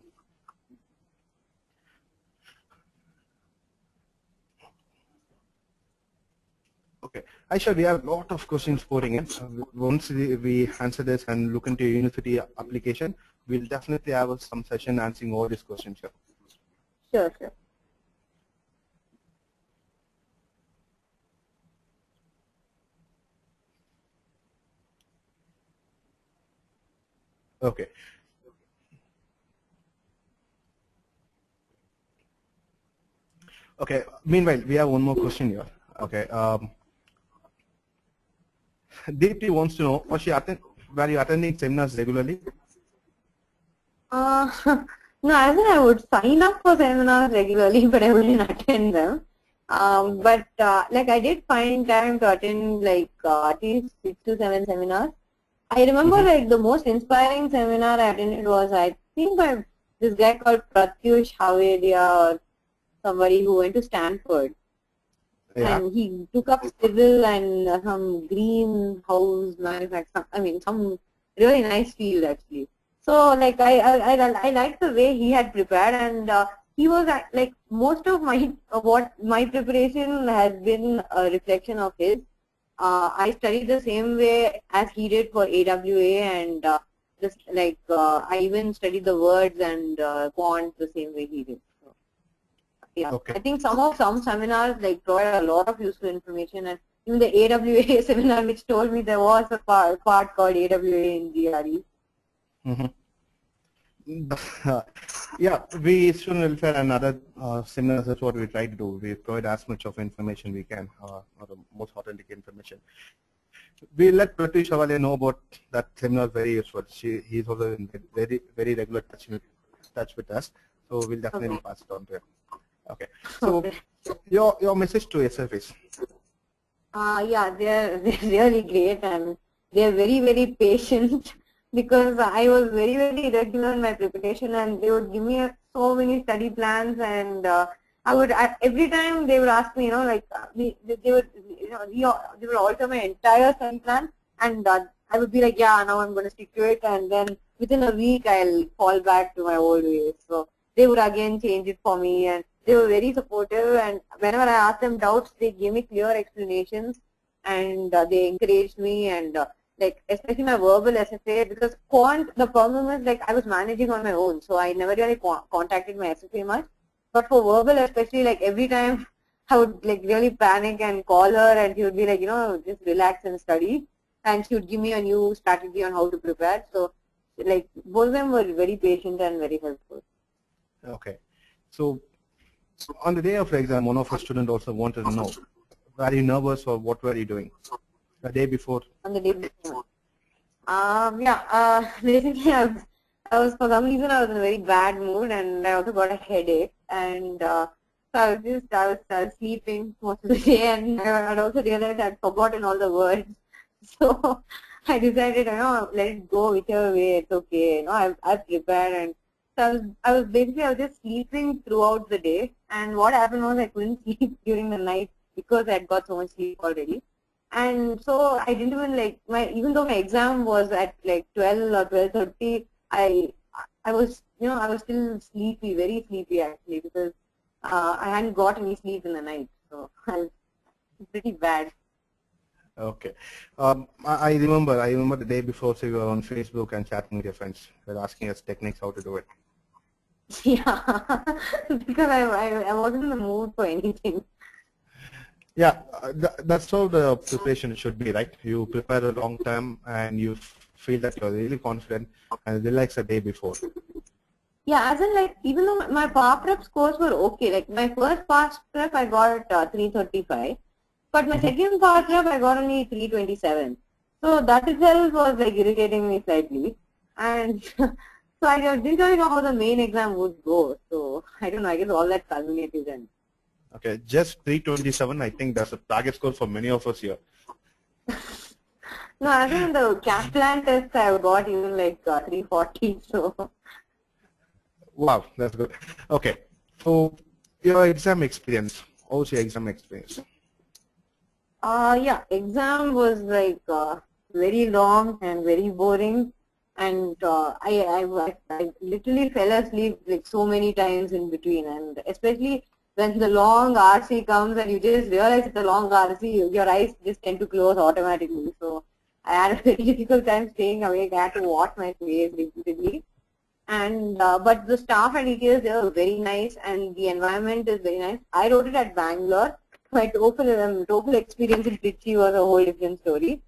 Okay, Aisha, we have a lot of questions pouring in. Once we answer this and look into your university application, we'll definitely have some session answering all these questions here. Sure, sure. Okay. Okay, meanwhile, we have one more question here. Okay. Deepti wants to know, were you attending seminars regularly? No, as in I would sign up for seminars regularly, but I wouldn't attend them. But like I did find time to attend like at least 6 to 7 seminars. I remember like the most inspiring seminar I attended was, I think, by this guy called Pratyush Havedia, or somebody who went to Stanford. Yeah. And he took up civil and some greenhouse manufacturing. I mean, some really nice field actually. So like I liked the way he had prepared, and he was like most of what my preparation has been a reflection of his. I studied the same way as he did for AWA, and just like I even studied the words and Quant the same way he did. Yeah, Okay. I think some seminars like provide a lot of useful information, and even the AWA seminar which told me there was a part called AWA in GRE. Yeah, we student welfare and other seminars, that's what we try to do. We provide as much of information we can, or the most authentic information. We let Pratyush Havedia know about that seminar, very useful. He's also in very regular touch with us, so we'll definitely pass it on to him. Okay. So your message to SFs? Yeah, they're really great, and they're very patient because I was very irregular in my preparation, and they would give me so many study plans, and every time they would ask me, like they would they would alter my entire study plan, and I would be like, yeah, now I'm going to stick to it, and then within a week I'll fall back to my old ways. So they would again change it for me, and they were very supportive, and whenever I asked them doubts, they gave me clear explanations, and they encouraged me, and like especially my verbal SFA, because Quant, the problem is like I was managing on my own, so I never really contacted my SFA much. But for verbal especially, like every time I would like really panic and call her, and she would be like, just relax and study, and she would give me a new strategy on how to prepare. So like both of them were very patient and very helpful. Okay. So on the day of the exam, one of our students also wanted to know, were you nervous or what were you doing the day before? On the day before. Basically I was for some reason I was in a very bad mood, and I also got a headache, and so I was sleeping most of the day, and I had also realized I had forgotten all the words. So I decided, let it go whichever way, it's okay. I've prepared, and so I was just sleeping throughout the day, and what happened was I couldn't sleep during the night because I had got so much sleep already. And so I didn't even like even though my exam was at like 12 or 12:30, I was I was still sleepy, very sleepy actually, because I hadn't got any sleep in the night, so I was pretty bad. Okay. I remember the day before, so you were on Facebook and chatting with your friends. They were asking us techniques how to do it. Yeah, because I wasn't in the mood for anything. Yeah, that's how the preparation should be, right? You prepare a long time and you feel that you're really confident and relax the day before. Yeah, as in like even though my power prep scores were okay, like my first pass prep I got 335, but my second power prep I got only 327. So that itself was like irritating me slightly, and so I didn't really know how the main exam would go. So I don't know. I guess all that culminated then. Okay, just 327. I think that's a target score for many of us here. No, I think the Kaplan test I got even like 340. So. Wow, that's good. Okay, so your exam experience. How was your exam experience? Yeah, exam was like very long and very boring, and I literally fell asleep like so many times in between, and especially when the long RC comes and you just realize it's a long RC, your eyes just tend to close automatically. So I had a very difficult time staying awake. I had to wash my face repeatedly. And but the staff and details, they were very nice, and the environment is very nice. I wrote it at Bangalore. My TOEFL experience in Trichy was a whole different story,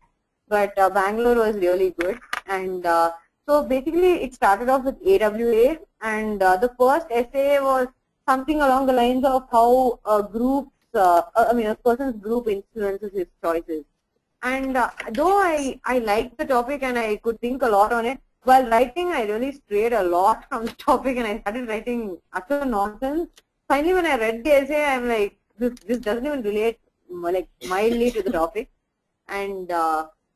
but Bangalore was really good. And so basically, it started off with AWA, and the first essay was something along the lines of how a person's group influences his choices. And though I liked the topic and I could think a lot on it, while writing, I really strayed a lot from the topic and I started writing utter nonsense. Finally, when I read the essay, I'm like, this doesn't even relate like mildly to the topic. And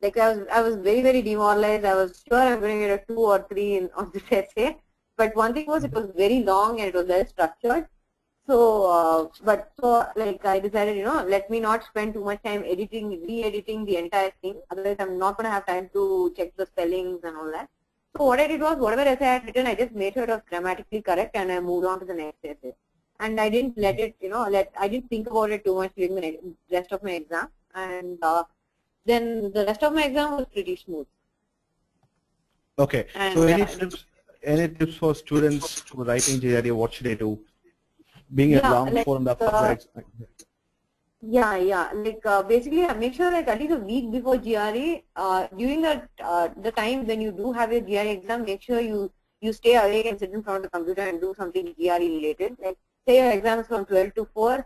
like I was very, very demoralized. I was sure I'm going to get a 2 or 3 on this essay. But one thing was it was very long and it was well structured. So, like I decided, let me not spend too much time re-editing the entire thing. Otherwise, I'm not going to have time to check the spellings and all that. So what I did was, whatever essay I had written, I just made sure it was grammatically correct, and I moved on to the next essay. And I didn't let it, I didn't think about it too much during the rest of my exam. And then the rest of my exam was pretty smooth. Okay. And, so any tips for students who are writing GRE? What should they do? Being a long 4.5 hours. Yeah. Like basically, make sure like at least a week before GRE, during the time when you do have a GRE exam, make sure you stay awake and sit in front of the computer and do something GRE related. Like say your exam is from 12 to 4,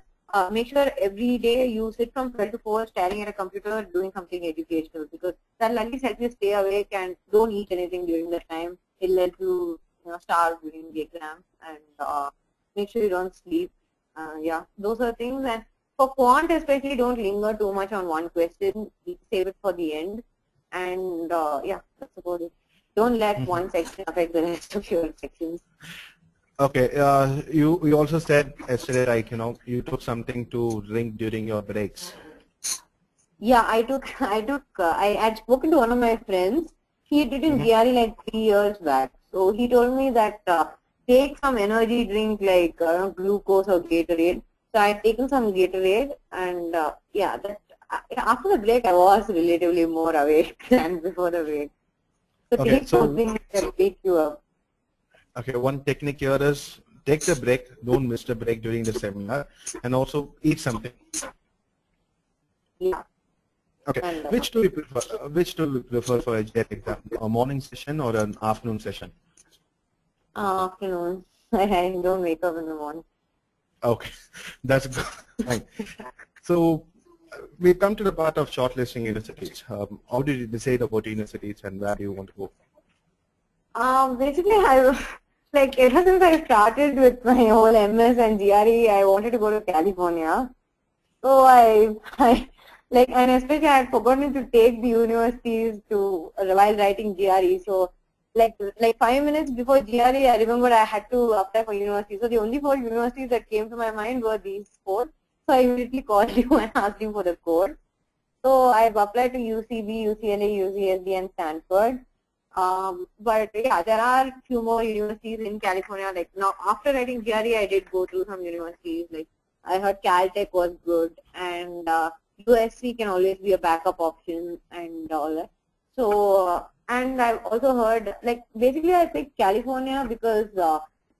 make sure every day you sit from 12 to 4 staring at a computer doing something educational, because that will at least help you stay awake and don't eat anything during the time. It will help you starve during the exam, and make sure you don't sleep. Yeah, those are things. And for quant especially, don't linger too much on one question. Save it for the end. And yeah, that's about it. Don't let one section affect the rest of your sections. Okay. You also said yesterday, like you took something to drink during your breaks. Yeah, I had spoken to one of my friends. He did in GRE like 3 years back. So he told me that take some energy drink like glucose or Gatorade. So I had taken some Gatorade, and yeah, after the break I was relatively more awake than before the break. So Okay, take something that will wake you up. Okay, one technique here is take the break, don't miss the break during the seminar, and also eat something. Yeah. Okay, And, which do you prefer? Which do you prefer for a GRE exam? A morning session or an afternoon session? afternoon. I don't wake up in the morning. Okay, that's good. Fine. So we come to the part of shortlisting universities. How did you decide about universities and where do you want to go? Basically, like ever since I started with my whole MS and GRE, I wanted to go to California. So and especially I had forgotten to take the universities while writing GRE. So like 5 minutes before GRE, I remember I had to apply for university. So the only 4 universities that came to my mind were these 4. So I immediately called you and asked you for the code. So I've applied to UCB, UCLA, UCSD, and Stanford. But yeah, there are few more universities in California. Like now, after writing GRE, I did go to some universities. Like I heard Caltech was good, and USC can always be a backup option and all that. So and I've also heard, like basically I picked California because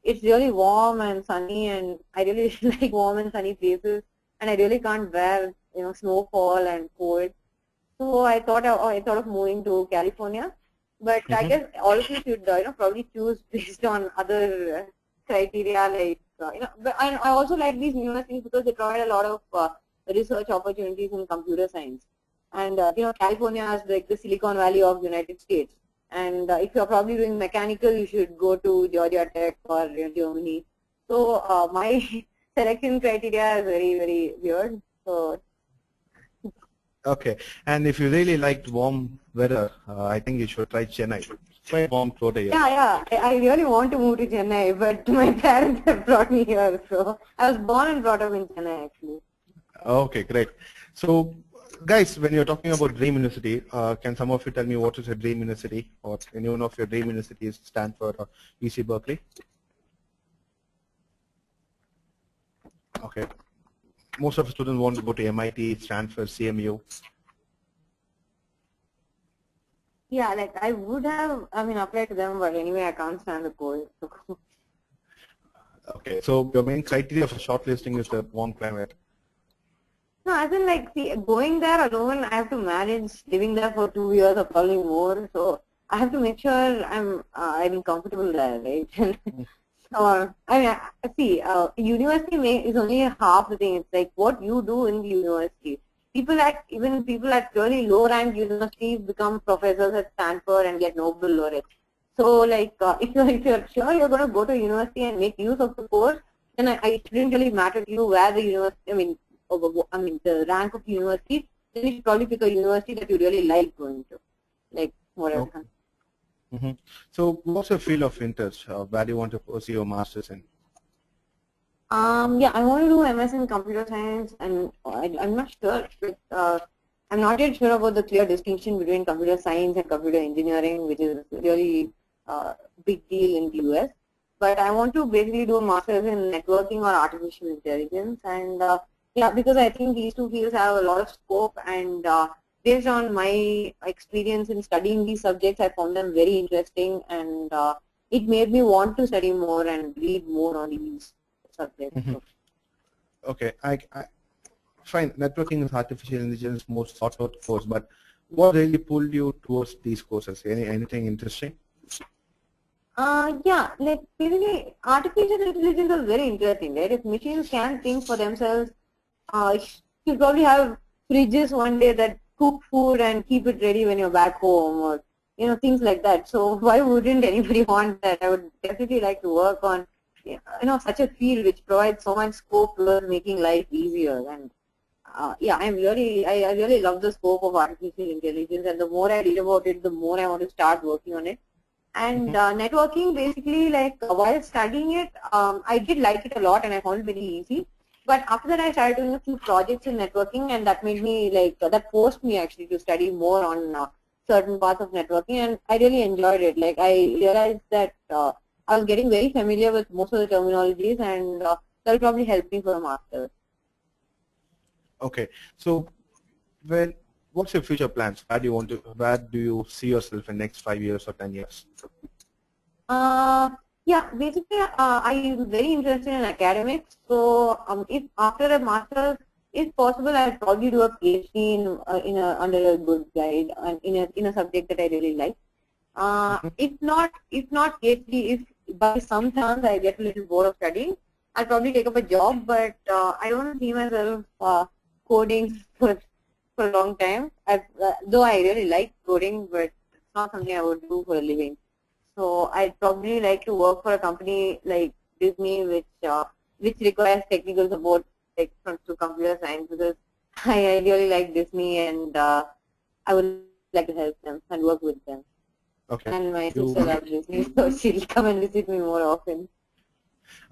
it's really warm and sunny, and I really like warm and sunny places, and I really can't bear snowfall and cold. So I thought of moving to California, but I guess all of you should probably choose based on other criteria, like But I also like these universities because they provide a lot of research opportunities in computer science, and California is like the Silicon Valley of United States. And if you're probably doing mechanical, you should go to Georgia Tech or Germany. So my selection criteria is very, very weird. So Okay, and if you really liked warm weather, I think you should try Chennai. It's quite warm throughout the year. yeah, I really want to move to Chennai, but my parents have brought me here. So I was born and brought up in Chennai, actually. Okay, great. So, guys, when you're talking about dream university, can some of you tell me what is your dream university, or any one of your dream universities, Stanford or UC Berkeley? Okay. Most of the students want to go to MIT, Stanford, CMU. Yeah, like I would have, applied to them, but anyway, I can't stand the cold. So. Okay, so your main criteria for shortlisting is the warm climate. No, as in like, see, going there alone, I have to manage living there for 2 years or probably more. So I have to make sure I'm comfortable there, right? So see, university is only half the thing. It's like what you do in the university. Even people at really low-ranked universities become professors at Stanford and get Nobel laureates. So like, if you're sure you're going to go to university and make use of the course, then it shouldn't really matter to you where the university, the rank of the university. Then you should probably pick a university that you really like going to, like whatever. Okay. So what's your field of interest? Where do you want to pursue your master's in? Yeah, I want to do MS in computer science, and I'm not sure. I'm not yet sure about the clear distinction between computer science and computer engineering, which is really big deal in the US. But I want to basically do a master's in networking or artificial intelligence, and yeah, because I think these two fields have a lot of scope, and based on my experience in studying these subjects, I found them very interesting, and it made me want to study more and read more on these subjects. Okay, fine. Networking is artificial intelligence most sought out course, but what really pulled you towards these courses? Anything interesting? Yeah, like basically artificial intelligence is very interesting, right? If machines can think for themselves, you'll probably have fridges one day that cook food and keep it ready when you're back home, or things like that. So why wouldn't anybody want that? I would definitely like to work on such a field which provides so much scope towards making life easier. And yeah, I really love the scope of artificial intelligence, and the more I read about it, the more I want to start working on it. And networking, basically, like while studying it, I did like it a lot and I found it very easy. But after that, I started doing a few projects in networking, and that made me that forced me actually to study more on certain parts of networking, and I really enjoyed it. Like I realized that I was getting very familiar with most of the terminologies, and that will probably help me for a master's. Okay, so what's your future plans? Where do you see yourself in next 5 years or 10 years? Yeah, basically, I'm very interested in academics. So, if after a master's, if possible, I'll probably do a PhD under a good guide and in a subject that I really like. If not PhD, if by some chance I get a little bored of studying, I'll probably take up a job. But I don't see myself coding for a long time. Though I really like coding, but it's not something I would do for a living. So I'd probably like to work for a company like Disney, which requires technical support like to computer science, because I really like Disney, and I would like to help them and work with them. Okay. And my sister loves Disney, so she'll come and visit me more often.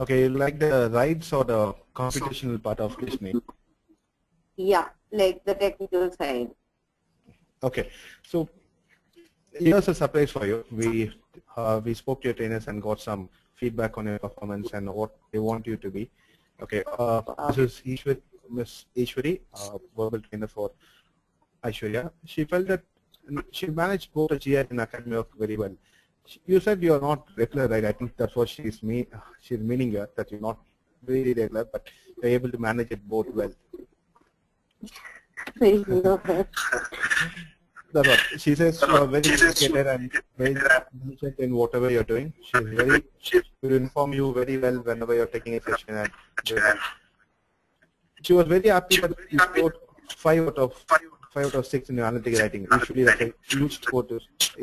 Okay, you like the rides or the computational part of Disney? Yeah, like the technical side. Okay, so here's a surprise for you. We spoke to your trainers and got some feedback on your performance and what they want you to be. Okay, this is Miss Ishwari, verbal trainer for Aishwarya. She felt that she managed both a GI and academic work very well. You said you are not regular, right? I think that's what she's meaning here, that you're not very regular, but you're able to manage it both well. Very good. That's what she says. You are very dedicated and very diligent in whatever you're doing. She will inform you very well whenever you're taking a session and doing that. She was very happy that you scored 5 out of 6 in your analytic writing. Usually that's a huge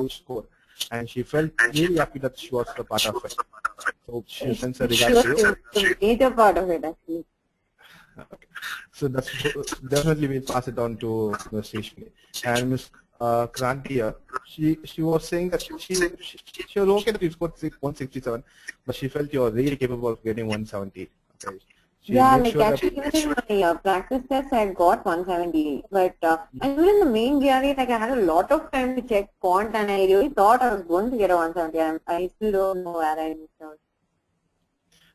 score. And she felt really happy that she was a part of it. So she sends a regard to you. The major part of it, actually. Okay. So that's definitely we'll pass it on to Ms. Ishmi. And Ms. Kranti, she was saying that she was okay that you scored 167, but she felt you were really capable of getting 170. Okay. Yeah, like sure actually even in my practice test I got 170, but and even in the main GRE, like I had a lot of time to check Quant and I really thought I was going to get a 170. I still don't know where I missed out.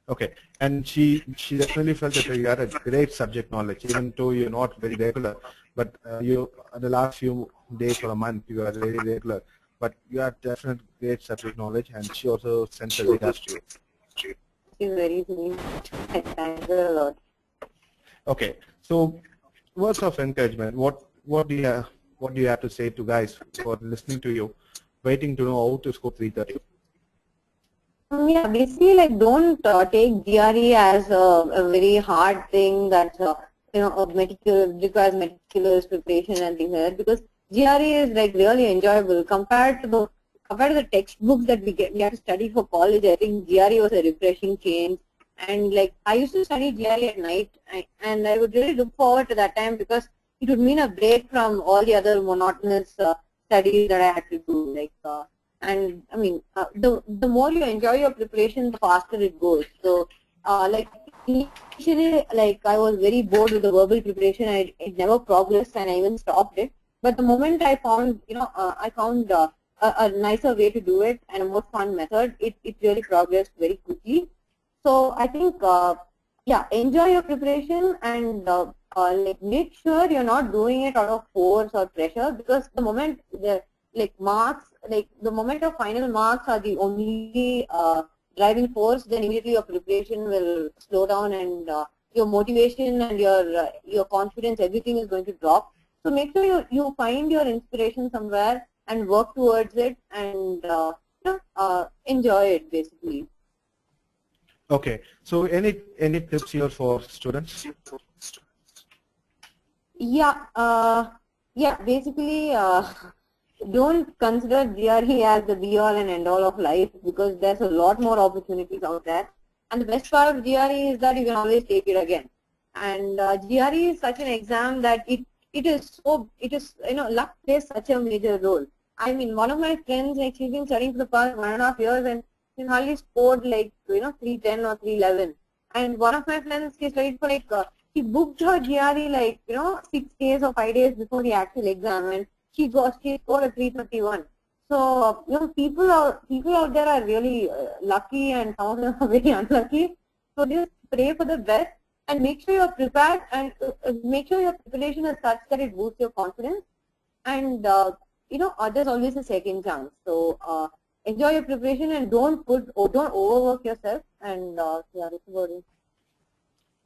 Okay, and she definitely felt that you had a great subject knowledge, even though you're not very regular, but you the last few days or a month you are very regular, but you have definite great subject knowledge, and she also sent a regards to you. She's very sweet. I thank her a lot. Okay, so words of encouragement. What do you have to say to guys who are listening to you, waiting to know how to score 330? Yeah, basically, like don't take GRE as a very hard thing that requires meticulous preparation and things like that, because GRE is like really enjoyable compared to the textbooks that we have to study for college. I think GRE was a refreshing change, and like I used to study GRE at night, and I would really look forward to that time because it would mean a break from all the other monotonous studies that I had to do. Like, and I mean, the more you enjoy your preparation, the faster it goes. So, like initially, like I was very bored with the verbal preparation. It never progressed, and I even stopped it. But the moment I found, a nicer way to do it and a more fun method, it really progressed very quickly. So I think, yeah, enjoy your preparation and like make sure you're not doing it out of force or pressure, because the moment the moment of final marks are the only driving force, then immediately your preparation will slow down and your motivation and your confidence, everything is going to drop. So make sure you find your inspiration somewhere and work towards it and enjoy it basically. Okay, so any tips here for students? Yeah, yeah. Basically, don't consider GRE as the be-all and end-all of life, because there's a lot more opportunities out there. And the best part of GRE is that you can always take it again. And GRE is such an exam that luck plays such a major role. I mean, one of my friends, like, she's been studying for the past 1.5 years and she's hardly scored like 310 or 311. And one of my friends, she studied for like she booked her GRE like 6 days or 5 days before the actual exam, and she scored a 331. So people out there are really lucky, and some of them are very unlucky. So just pray for the best and make sure you're prepared, and make sure your preparation is such that it boosts your confidence. And there's always a second chance. So enjoy your preparation and don't overwork yourself. And yeah, that's about it.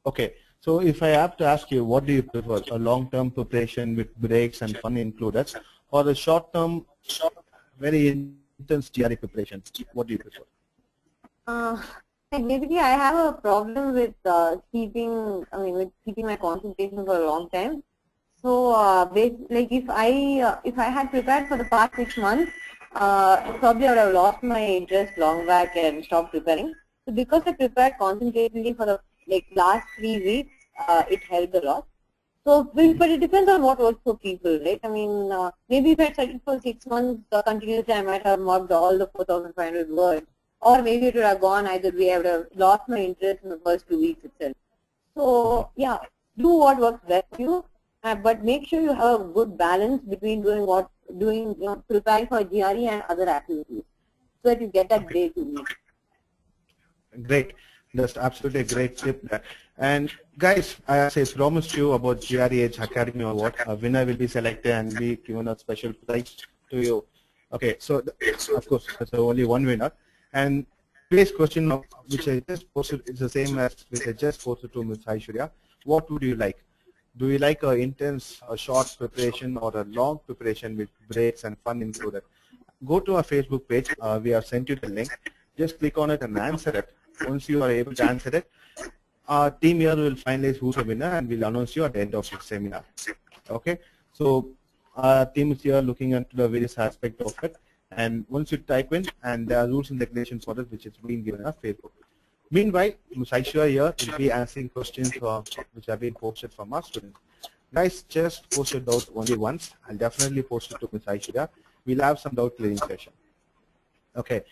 Okay, so if I have to ask you, what do you prefer? A long-term preparation with breaks and fun included, or a short-term, very intense GRE preparation? What do you prefer? Basically, I have a problem with keeping my concentration for a long time. So, like if I had prepared for the past 6 months, probably I would have lost my interest long back and stopped preparing. So, because I prepared concentratedly for the last 3 weeks, it helped a lot. So, but it depends on what works for people, right? I mean, maybe if I studied for 6 months continuously, I might have marked all the 4,500 words, or maybe it would have gone either way. I would have lost my interest in the first 2 weeks itself. So, yeah, do what works best for you. but make sure you have a good balance between preparing for GRE and other activities, so that you get that grade you need. Great. That's absolutely a great tip there. And guys, as I promised you about GREedge Academy Award, a winner will be selected and be given a special prize to you. Okay, so of course, there's only one winner. And today's question, which I just posted, is the same as which I just posted to Ms. Aishwarya. What would you like? Do you like a intense, a short preparation, or a long preparation with breaks and fun included? Go to our Facebook page. We have sent you the link. Just click on it and answer it. Once you are able to answer it, our team here will finalize who's the winner and we'll announce you at the end of the seminar. Okay, so our team is here looking into the various aspects of it, and once you type in, and there are rules and regulations for it which is being given on Facebook. Meanwhile, Ms. Aishwarya here will be answering questions which have been posted from our students. Guys, just post your doubt only once. I'll definitely post it to Ms. Aishwarya. We'll have some doubt clearing session. Okay.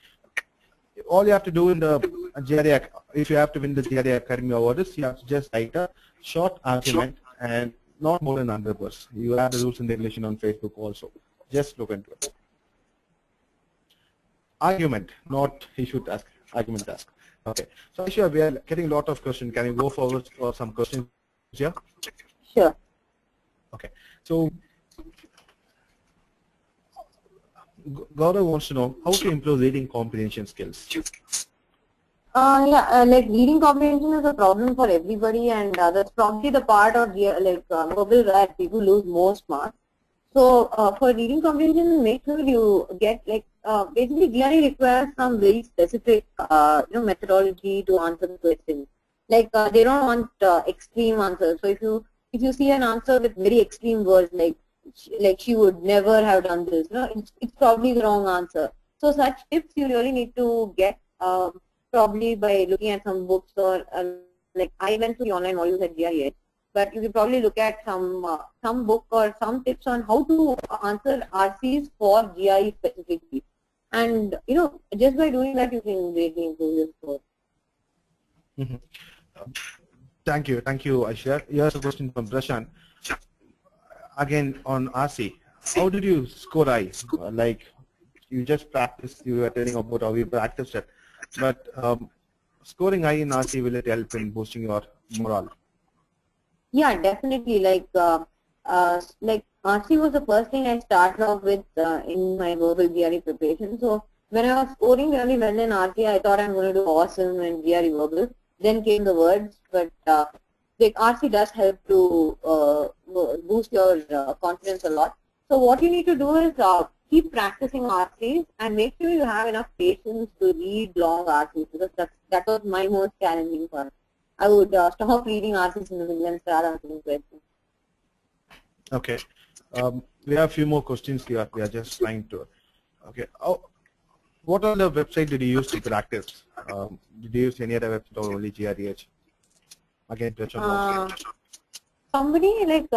All you have to do in the GRE, if you have to win the GRE Academy Award, is you have to just write a short argument and not more than 100 words. You have the rules and regulation on Facebook also. Just look into it. Argument, not he should ask, argument task. Okay. So Aishwarya, we are getting a lot of questions. Can you go forward for some questions here? Sure. Okay. So Gaurav wants to know how to improve reading comprehension skills. Like reading comprehension is a problem for everybody, and that's probably the part of verbal that people lose most marks. So for reading comprehension, make sure you get basically GRE requires some very specific methodology to answer the questions. Like they don't want extreme answers. So if you see an answer with very extreme words like she would never have done this, it's probably the wrong answer. So such tips you really need to get probably by looking at some books, or like I went to the online modules at GRE, but you can probably look at some book or some tips on how to answer RCs for GRE specifically. And just by doing that, you can greatly improve your score. Thank you, Aishwarya. Here's a question from Prashant. Again on RC, how did you score high? Like you just practiced, you were telling about how you practiced it, but scoring high in RC, will it help in boosting your morale? Yeah, definitely. Like RC was the first thing I started off with in my verbal GRE preparation. So when I was scoring really well in RC, I thought I'm going to do awesome in GRE verbal. Then came the words, but like RC does help to boost your confidence a lot. So what you need to do is keep practicing RCs and make sure you have enough patience to read long RCs, because that was my most challenging part. I would stop reading RCs in the middle and start answering questions. Okay. We have a few more questions here. We are just trying to. Okay. What other website did you use to practice? Did you use any other website or only GREedge? Again, somebody had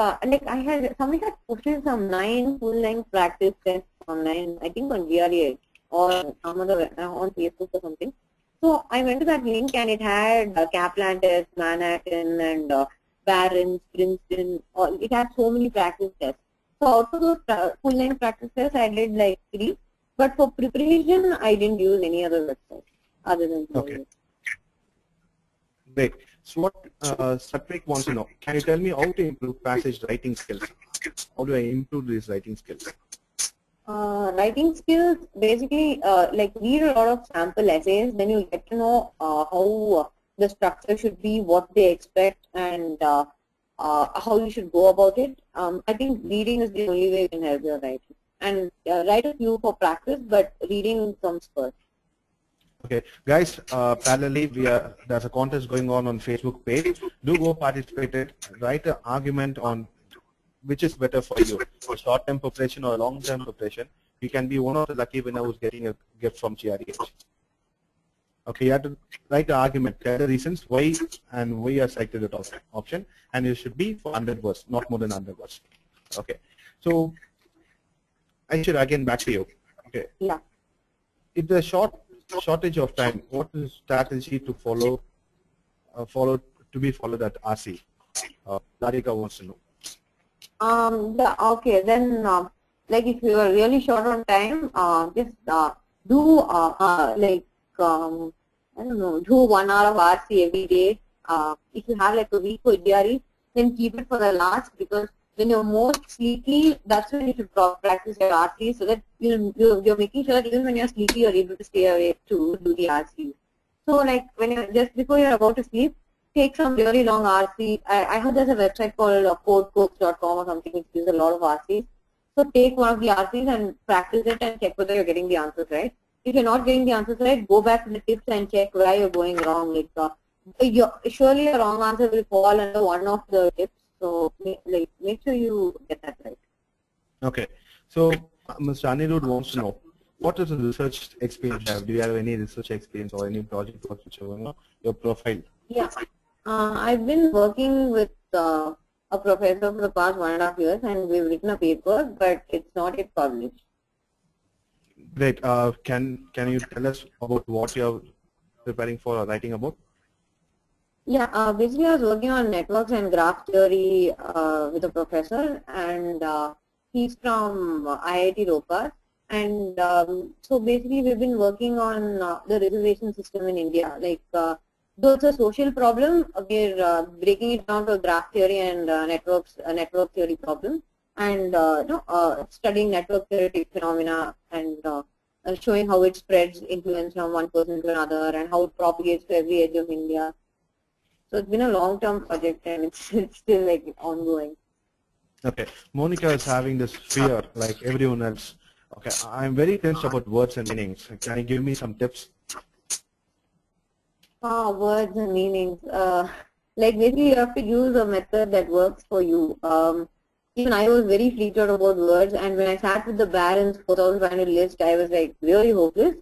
posted some 9 full-length practice tests online, I think on GREedge or some other on Facebook or something. So I went to that link and it had Kaplan test, Manhattan, and Barron's, Princeton. It had so many practice tests. So out of those full-length practice tests, I did like 3. But for preparation, I didn't use any other website other than GREedge. Okay. Great. So what Satwik wants to know, can you tell me how to improve passage writing skills? How do I improve these writing skills? Writing skills, basically, like read a lot of sample essays, then you get to know how the structure should be, what they expect, and how you should go about it. I think reading is the only way you can help your writing. And write a few for practice, but reading comes first. Okay, guys, parallelly, there's a contest going on Facebook page. Do go participate it. Write an argument on which is better for you, for short-term preparation or long-term preparation. You can be one of the lucky winners who's getting a gift from GREedge. Okay, you have to write an argument, tell the reasons why and why you are selected the option, and it should be for 100 words, not more than 100 words. Okay, so I should again back to you. Okay. Yeah. If there's shortage of time, what is the strategy to follow to be followed at RC? Larika wants to know. Yeah, okay, then like if you are really short on time, just do like I don't know, do 1 hour of RC every day. If you have like a week for GRE, then keep it for the last, because when you're most sleepy, that's when you should practice your RC, so that you're making sure that even when you're sleepy, you're able to stay awake to do the RC. So like when you're just before you're about to sleep, take some really long RC. I heard there's a website called codecoach.com or something which gives a lot of RCs. So take one of the RCs and practice it and check whether you're getting the answers right. If you're not getting the answers right, go back to the tips and check where you're going wrong. Like surely a wrong answer will fall under one of the tips. So make sure you get that right. Okay. So Mr. Anirudh wants to know, what is the research experience you have? Do you have any research experience or any project work which you your profile? Yeah. I've been working with a professor for the past 1.5 years, and we've written a paper, but it's not yet published. Great. Can you tell us about what you're preparing for or writing about? Yeah, basically I was working on networks and graph theory with a professor, and he's from IIT Ropa. And so basically we've been working on the reservation system in India. Like though it's a social problem, we're breaking it down to a graph theory and network theory problem, and studying network theoretic phenomena, and showing how it spreads influence from one person to another and how it propagates to every edge of India. So it's been a long-term project, and it's still like ongoing. Okay. Monica is having this fear like everyone else. Okay. I'm very tensed about words and meanings. Can you give me some tips? Words and meanings. Like basically you have to use a method that works for you. Even I was very freaked out about words, and when I sat with the Barron's 4,500 list, I was like really hopeless.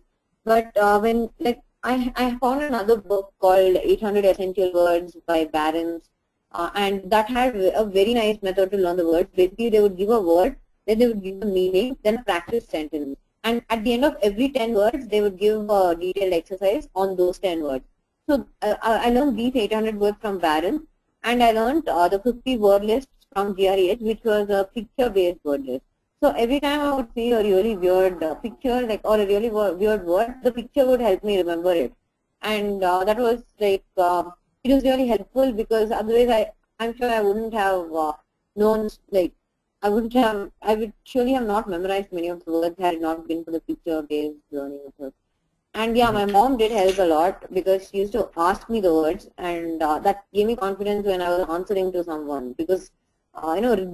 But when like I found another book called 800 Essential Words by Barron's, and that had a very nice method to learn the words. Basically, they would give a word, then they would give the meaning, then a practice sentence. And at the end of every 10 words, they would give a detailed exercise on those 10 words. So I learned these 800 words from Barron's, and I learned the 50 word list from GREedge, which was a picture-based word list. So every time I would see a really weird picture, like or a really weird word, the picture would help me remember it, and that was like it was really helpful, because otherwise I'm sure I wouldn't have known, like I would surely have not memorized many of the words had it not been for the picture-based learning method. And yeah, my mom did help a lot, because she used to ask me the words, and that gave me confidence when I was answering to someone, because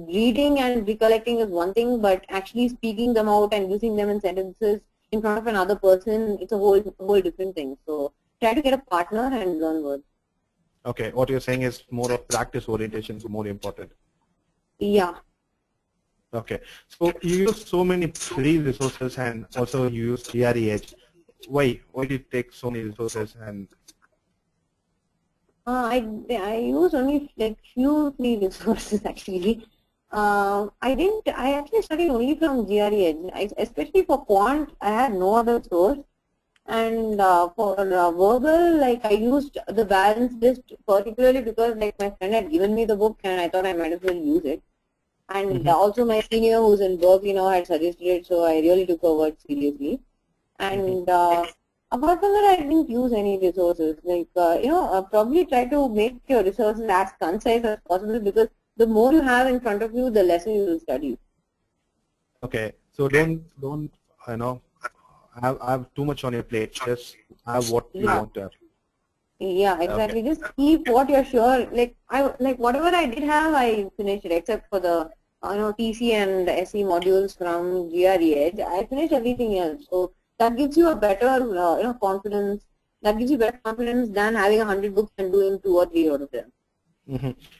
reading and recollecting is one thing, but actually speaking them out and using them in sentences in front of another person, it's a whole different thing. So try to get a partner and learn words. Okay, what you're saying is more of practice orientation is more important. Yeah. Okay, so you use so many free resources and also you use GREedge. Why do you take so many resources? And I use only like few free resources actually. I actually studied only from GREedge. Especially for Quant, I had no other source. And for verbal, like I used the balance list particularly because like my friend had given me the book and I thought I might as well use it. And also my senior who's in Berkeley now had suggested it, so I really took her word seriously. And apart from that, I didn't use any resources. Like, probably try to make your resources as concise as possible, because the more you have in front of you, the lesser you will study. Okay, so don't have too much on your plate. Just have what you want to have. Yeah, exactly. Okay. Just keep what you're sure. Like whatever I did have, I finished it, except for the TC and SE modules from GREedge. I finished everything else. So that gives you a better confidence. That gives you better confidence than having 100 books and doing 2 or 3 out of them.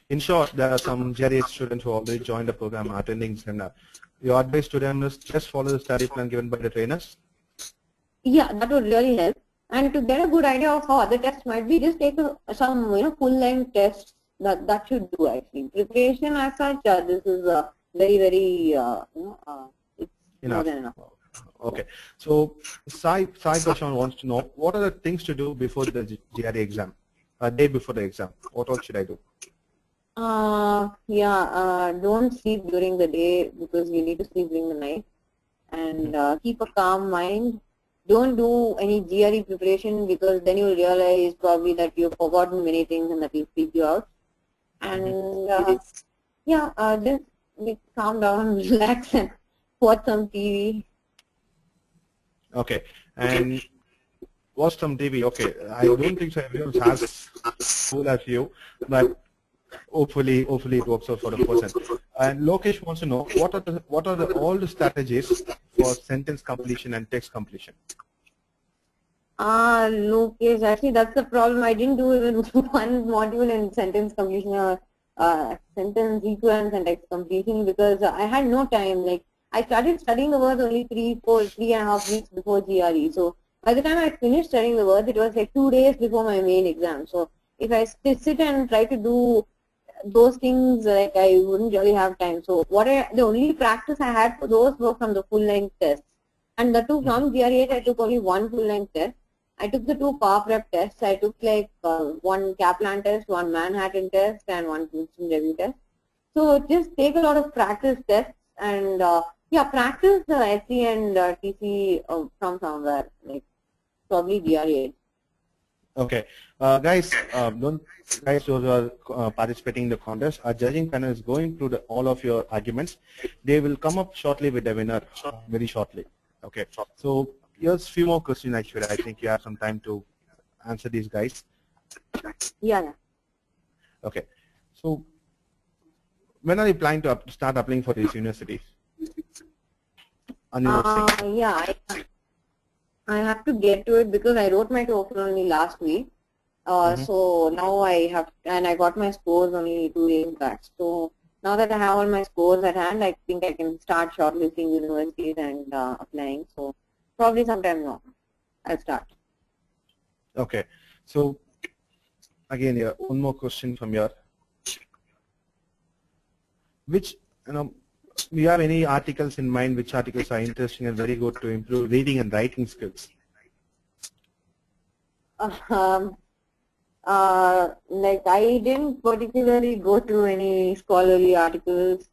In short, there are some GREedge students who already joined the program, attending seminar. Your advice to them is just follow the study plan given by the trainers? Yeah, that would really help. And to get a good idea of how other tests might be, just take some full-length tests. That should do actually. Preparation as such, this is very it's more than enough. Okay, so Sai Prashant wants to know, what are the things to do before the GRE exam, a day before the exam? What all should I do? Don't sleep during the day because you need to sleep during the night, and keep a calm mind. Don't do any GRE preparation because then you'll realize probably that you've forgotten many things and that will freak you out. And just calm down, relax, and watch some TV. Okay, and watch some TV. Okay, I don't think so everyone has cool as you, but hopefully it works out for the person. And Lokesh wants to know what are all the strategies for sentence completion and text completion. Lokesh, actually that's the problem. I didn't do even one module in sentence completion or sentence equivalence and text completion because I had no time. Like I started studying the words only 3.5 weeks before GRE. So by the time I finished studying the words, it was like 2 days before my main exam. So if I sit and try to do those things, like I wouldn't really have time. So the only practice I had for those were from the full-length tests. And the two from GRE, I took only one full-length test. I took the 2 power prep tests. I took like one Kaplan test, one Manhattan test, and one Princeton review test. So just take a lot of practice tests and practice the SE and TC from somewhere, like probably GRE. Okay, guys, those who are participating in the contest, our judging panel is going through all of your arguments. They will come up shortly with the winner, very shortly. Okay, so here's a few more questions, Aishwarya. I think you have some time to answer these guys. Yeah. Okay, so when are you planning to start applying for these universities? I have to get to it because I wrote my TOEFL only last week. So now I got my scores only 2 days back. So now that I have all my scores at hand, I think I can start shortlisting universities and applying. So probably sometime now I'll start. Okay. So again, one more question from here. Do you have any articles in mind? Which articles are interesting and very good to improve reading and writing skills? Like I didn't particularly go through any scholarly articles.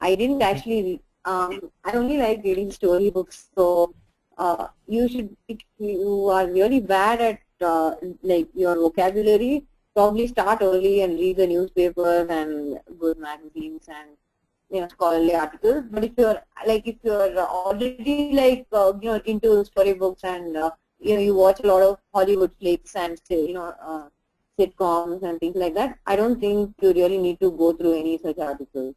I didn't actually. I only like reading storybooks. So if you are really bad at like your vocabulary, probably start early and read the newspapers and good magazines and scholarly articles. But if you're already like into storybooks and you watch a lot of Hollywood flicks and sitcoms and things like that, I don't think you really need to go through any such articles.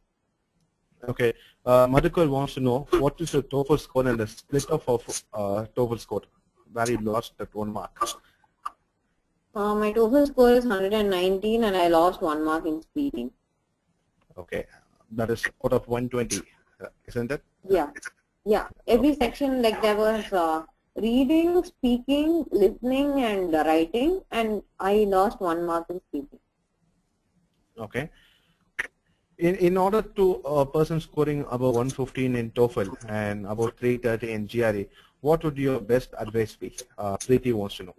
Okay, Madhukar wants to know what is your TOEFL score and the split of TOEFL score where you lost that 1 mark. My TOEFL score is 119 and I lost 1 mark in speaking. Okay. That is out of 120, isn't it? Yeah. Every section, like there was reading, speaking, listening, and writing, and I lost 1 mark in speaking. Okay. In order to a person scoring above 115 in TOEFL and about 330 in GRE, what would your best advice be? Preeti wants to know.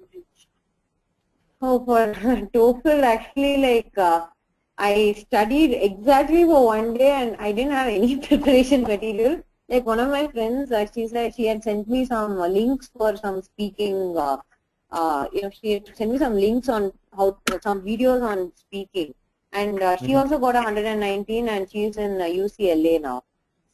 Oh, for TOEFL, actually, like I studied exactly for 1 day and I didn't have any preparation material. Like one of my friends, she said she had sent me some links for some speaking. She had sent me some links on some videos on speaking, and she also got 119, and she's in UCLA now.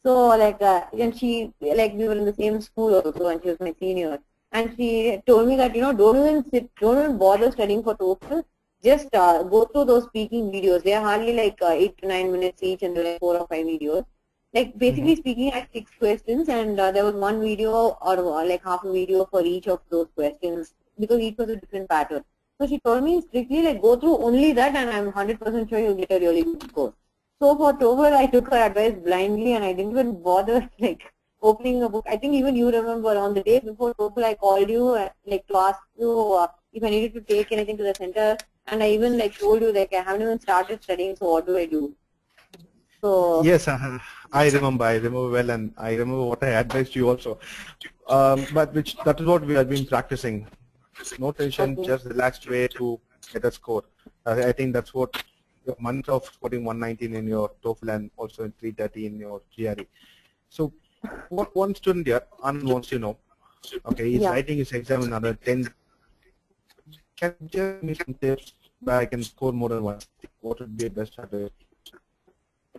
So like, and she we were in the same school also, and she was my senior. And she told me that don't even bother studying for TOEFL. Just go through those speaking videos. They are hardly like 8 to 9 minutes each, and there are like 4 or 5 videos. Like basically speaking, I had 6 questions, and there was one video or like half a video for each of those questions because each was a different pattern. So she told me strictly like go through only that, and I'm 100% sure you'll get a really good score. So for TOEFL, I took her advice blindly, and I didn't even bother like opening a book. I think even you remember on the day before TOEFL, I called you like to ask you if I needed to take anything to the center. And I even like told you like I haven't even started studying, so what do I do? So yes, I remember well, and I remember what I advised you also. But that is what we have been practicing. No tension, just relaxed way to get a score. I think that's what your month of scoring 119 in your TOEFL and also in 330 in your GRE. So one student here, Anand, wants to know, okay, he's writing his exam in another 10. Can you give me some tips where I can score more than 160? What would be the best strategy?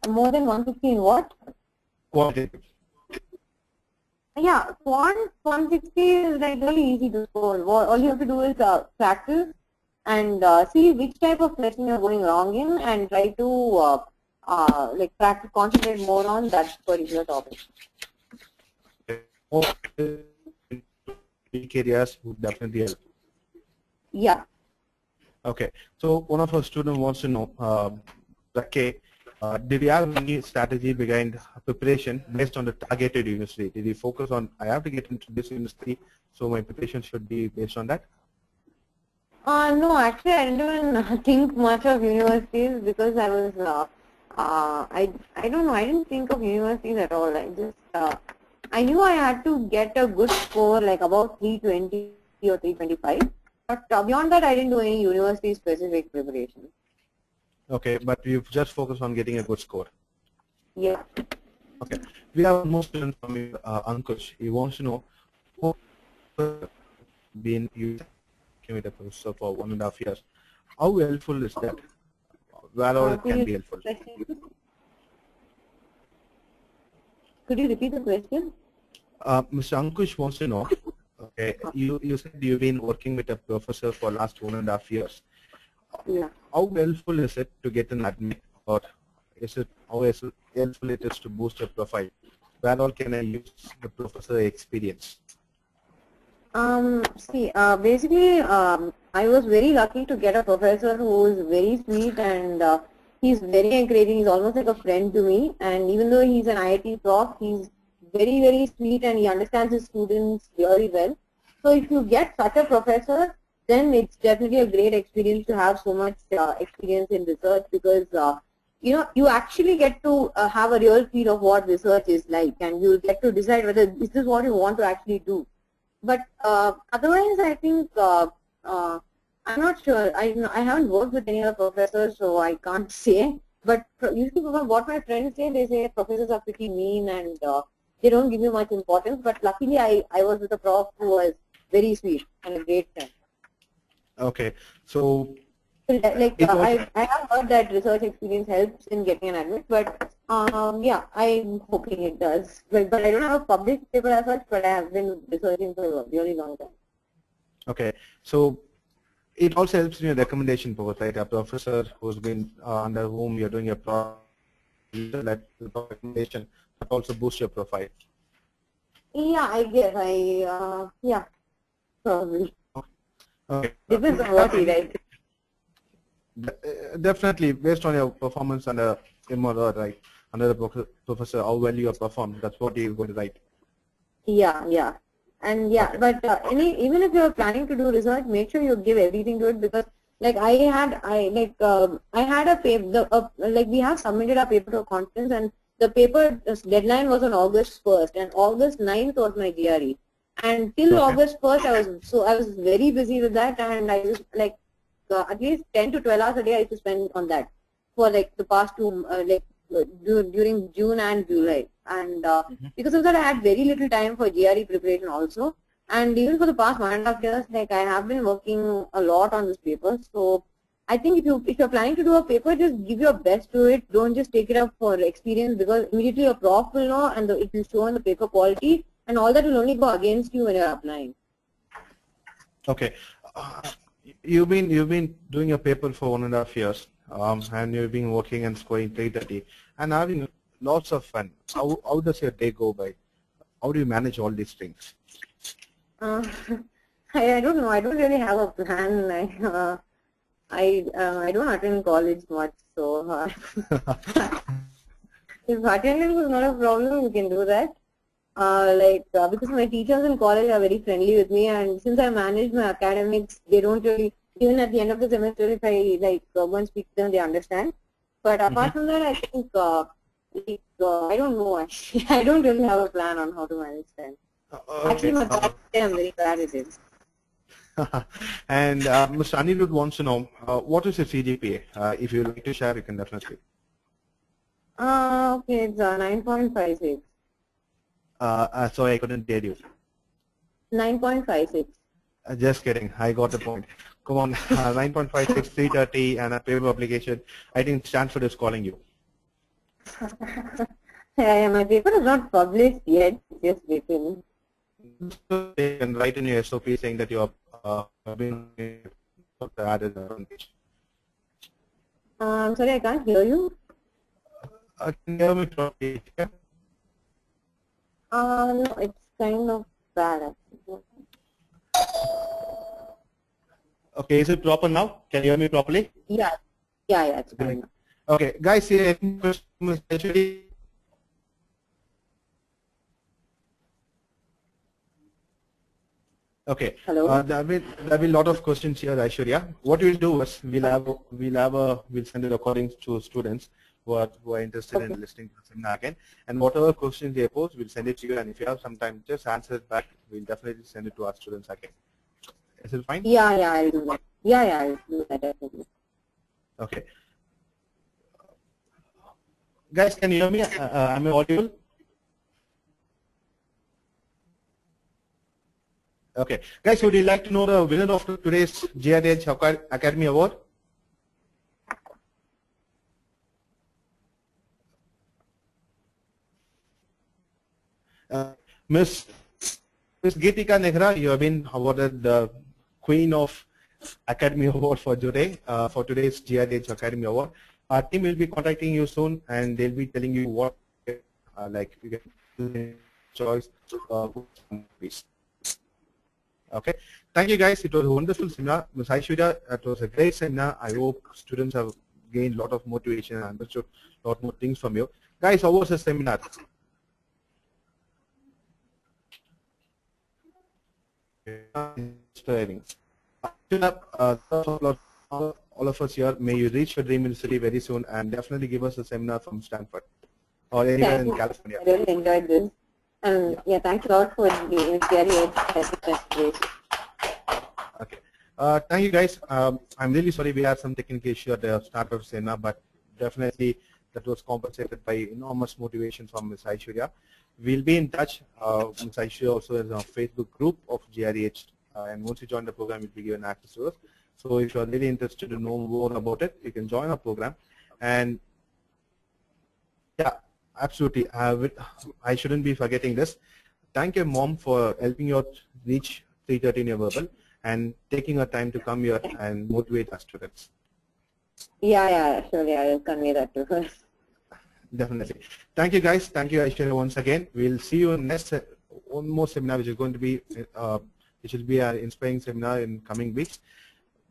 More than 150 in what? Quantitative. Yeah, Quant 160 is like really easy to score. All you have to do is practice and see which type of question you're going wrong in and try to like practice, concentrate more on that particular topic. Weak areas would definitely help. Yeah. Okay, so one of our students wants to know, okay, did you have any strategy behind preparation based on the targeted university? Did you focus on, I have to get into this university, so my preparation should be based on that? No, actually I didn't even think much of universities because I was, I don't know, I didn't think of universities at all. I just, I knew I had to get a good score like about 320 or 325. But beyond that, I didn't do any university-specific preparation. Okay, but you've just focused on getting a good score. Yeah. Okay, we have one more student from you, Ankush. He wants to know who been you with a professor for 1.5 years. How helpful is that? Where all it can be helpful. Could you repeat the question? Mr. Ankush wants to know. Okay, you said you've been working with a professor for last 1.5 years. Yeah. How helpful is it to get an admit, or is it how helpful it is to boost your profile? Where all can I use the professor experience? See, basically, I was very lucky to get a professor who is very sweet and he's very encouraging. He's almost like a friend to me. And even though he's an IIT prof, he's very, very sweet and he understands his students really well. So if you get such a professor, then it's definitely a great experience to have so much experience in research because, you know, you actually get to have a real feel of what research is like and you get to decide whether is this what you want to actually do. But otherwise, I think, I'm not sure. I haven't worked with any other professors, so I can't say. But usually from what my friends say, they say professors are pretty mean and they don't give you much importance. But luckily, I was with a prof who was very sweet and a great friend. Okay, so like I have heard that research experience helps in getting an admit, but yeah, I'm hoping it does. But I don't have a published paper as such, but I have been researching for a really long time. Okay, so it also helps in your recommendation purpose, right? A professor who's been under whom you're doing your recommendation that also boosts your profile. Yeah, I guess yeah, probably. Okay. Depends on what he writes. Definitely, based on your performance under him or right, under the professor, how well you have performed, that's what he is going to write. Yeah, yeah. And yeah, Okay. but even if you're planning to do research, make sure you give everything to it because like I had a paper, like we have submitted our paper to a conference and the paper deadline was on August 1st and August 9th was my GRE. And till Okay. August 1st, I was very busy with that and I was like at least 10 to 12 hours a day I used to spend on that for like the past two, during June and July. And because of that, I had very little time for GRE preparation also. And even for the past 1.5 years, like I have been working a lot on this paper. So I think if you're planning to do a paper, just give your best to it. Don't just take it up for experience because immediately your prof will know and it will show in the paper quality and all that will only go against you when you're applying. Okay. You've been doing a paper for 1.5 years, and you've been working and scoring 330 and having lots of fun. How does your day go by? How do you manage all these things? I don't know. I don't really have a plan. I don't attend college much, so if attendance is not a problem, we can do that. Because my teachers in college are very friendly with me, and since I manage my academics, they don't really, even at the end of the semester, if I go and speak to them, they understand. But apart from that, I think, I don't know actually. I don't really have a plan on how to manage time. Actually, my parents say I'm very bad at it. And Mr. Anirudh wants to know, what is your CGPA? If you would like to share, you can definitely. Okay, it's 9.56. Sorry, I couldn't hear you. 9.56. Just kidding. I got the point. Come on, 9.56, 330, and a paper application. I think Stanford is calling you. Yeah, my paper is not published yet. Just waiting. They can write in your SOP saying that you have been added advantage. I'm sorry, I can't hear you. Can you hear me properly? No, it's kind of bad actually. Okay, is it proper now? Can you hear me properly? Yeah, it's fine. Okay, guys, here any questions actually? Okay. Hello. There'll be a lot of questions here, Aishwarya. What we'll do is we'll send the recordings to students who are interested in listening to the seminar again. And whatever questions they pose, we'll send it to you. And if you have some time, just answer it back. We'll definitely send it to our students again. Is it fine? Yeah, I'll do that. Yeah, I'll do that definitely. Okay. Guys, can you hear me? Am I audible? Okay. Guys, would you like to know the winner of today's GREedge Academy Award? Miss Geetika Negra, you have been awarded the Queen of Academy Award for today, for today's GREedge Academy Award. Our team will be contacting you soon, and they'll be telling you what, like, you get choice. Okay. Thank you, guys. It was a wonderful seminar. Ms. Aishwarya, it was a great seminar. I hope students have gained a lot of motivation and understood a lot more things from you. Guys, how was the seminar? Inspiring. All of us here, may you reach your dream university very soon, and definitely give us a seminar from Stanford or anywhere in California. I really enjoyed this. And yeah, thanks a lot for the GREedge. Okay. Thank you, guys. I'm really sorry we had some technical issue at the start of seminar, but definitely that was compensated by enormous motivation from Ms. Aishwarya. We'll be in touch. Ms. Aishwarya also has a Facebook group of GREedge, and once you join the program, you'll be given access to us. So if you're really interested to know more about it, you can join our program. And yeah, absolutely. I shouldn't be forgetting this. Thank your mom for helping you out reach 330 in your verbal and taking her time to come here and motivate our students. Yeah, surely I will convey that to her. Definitely. Thank you, guys. Thank you, Aishwarya, once again. We'll see you in next one more seminar, which is going to be which will be an inspiring seminar in coming weeks,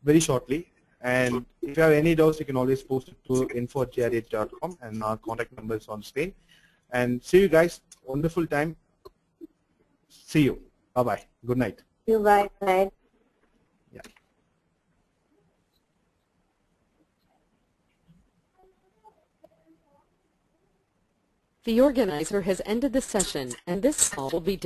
very shortly. And if you have any doubts, you can always post it to info@greedge.com, and our contact number is on screen. And see you guys. Wonderful time. See you. Bye-bye. Good night. See you. Bye. Night. Yeah. The organizer has ended the session, and this call will be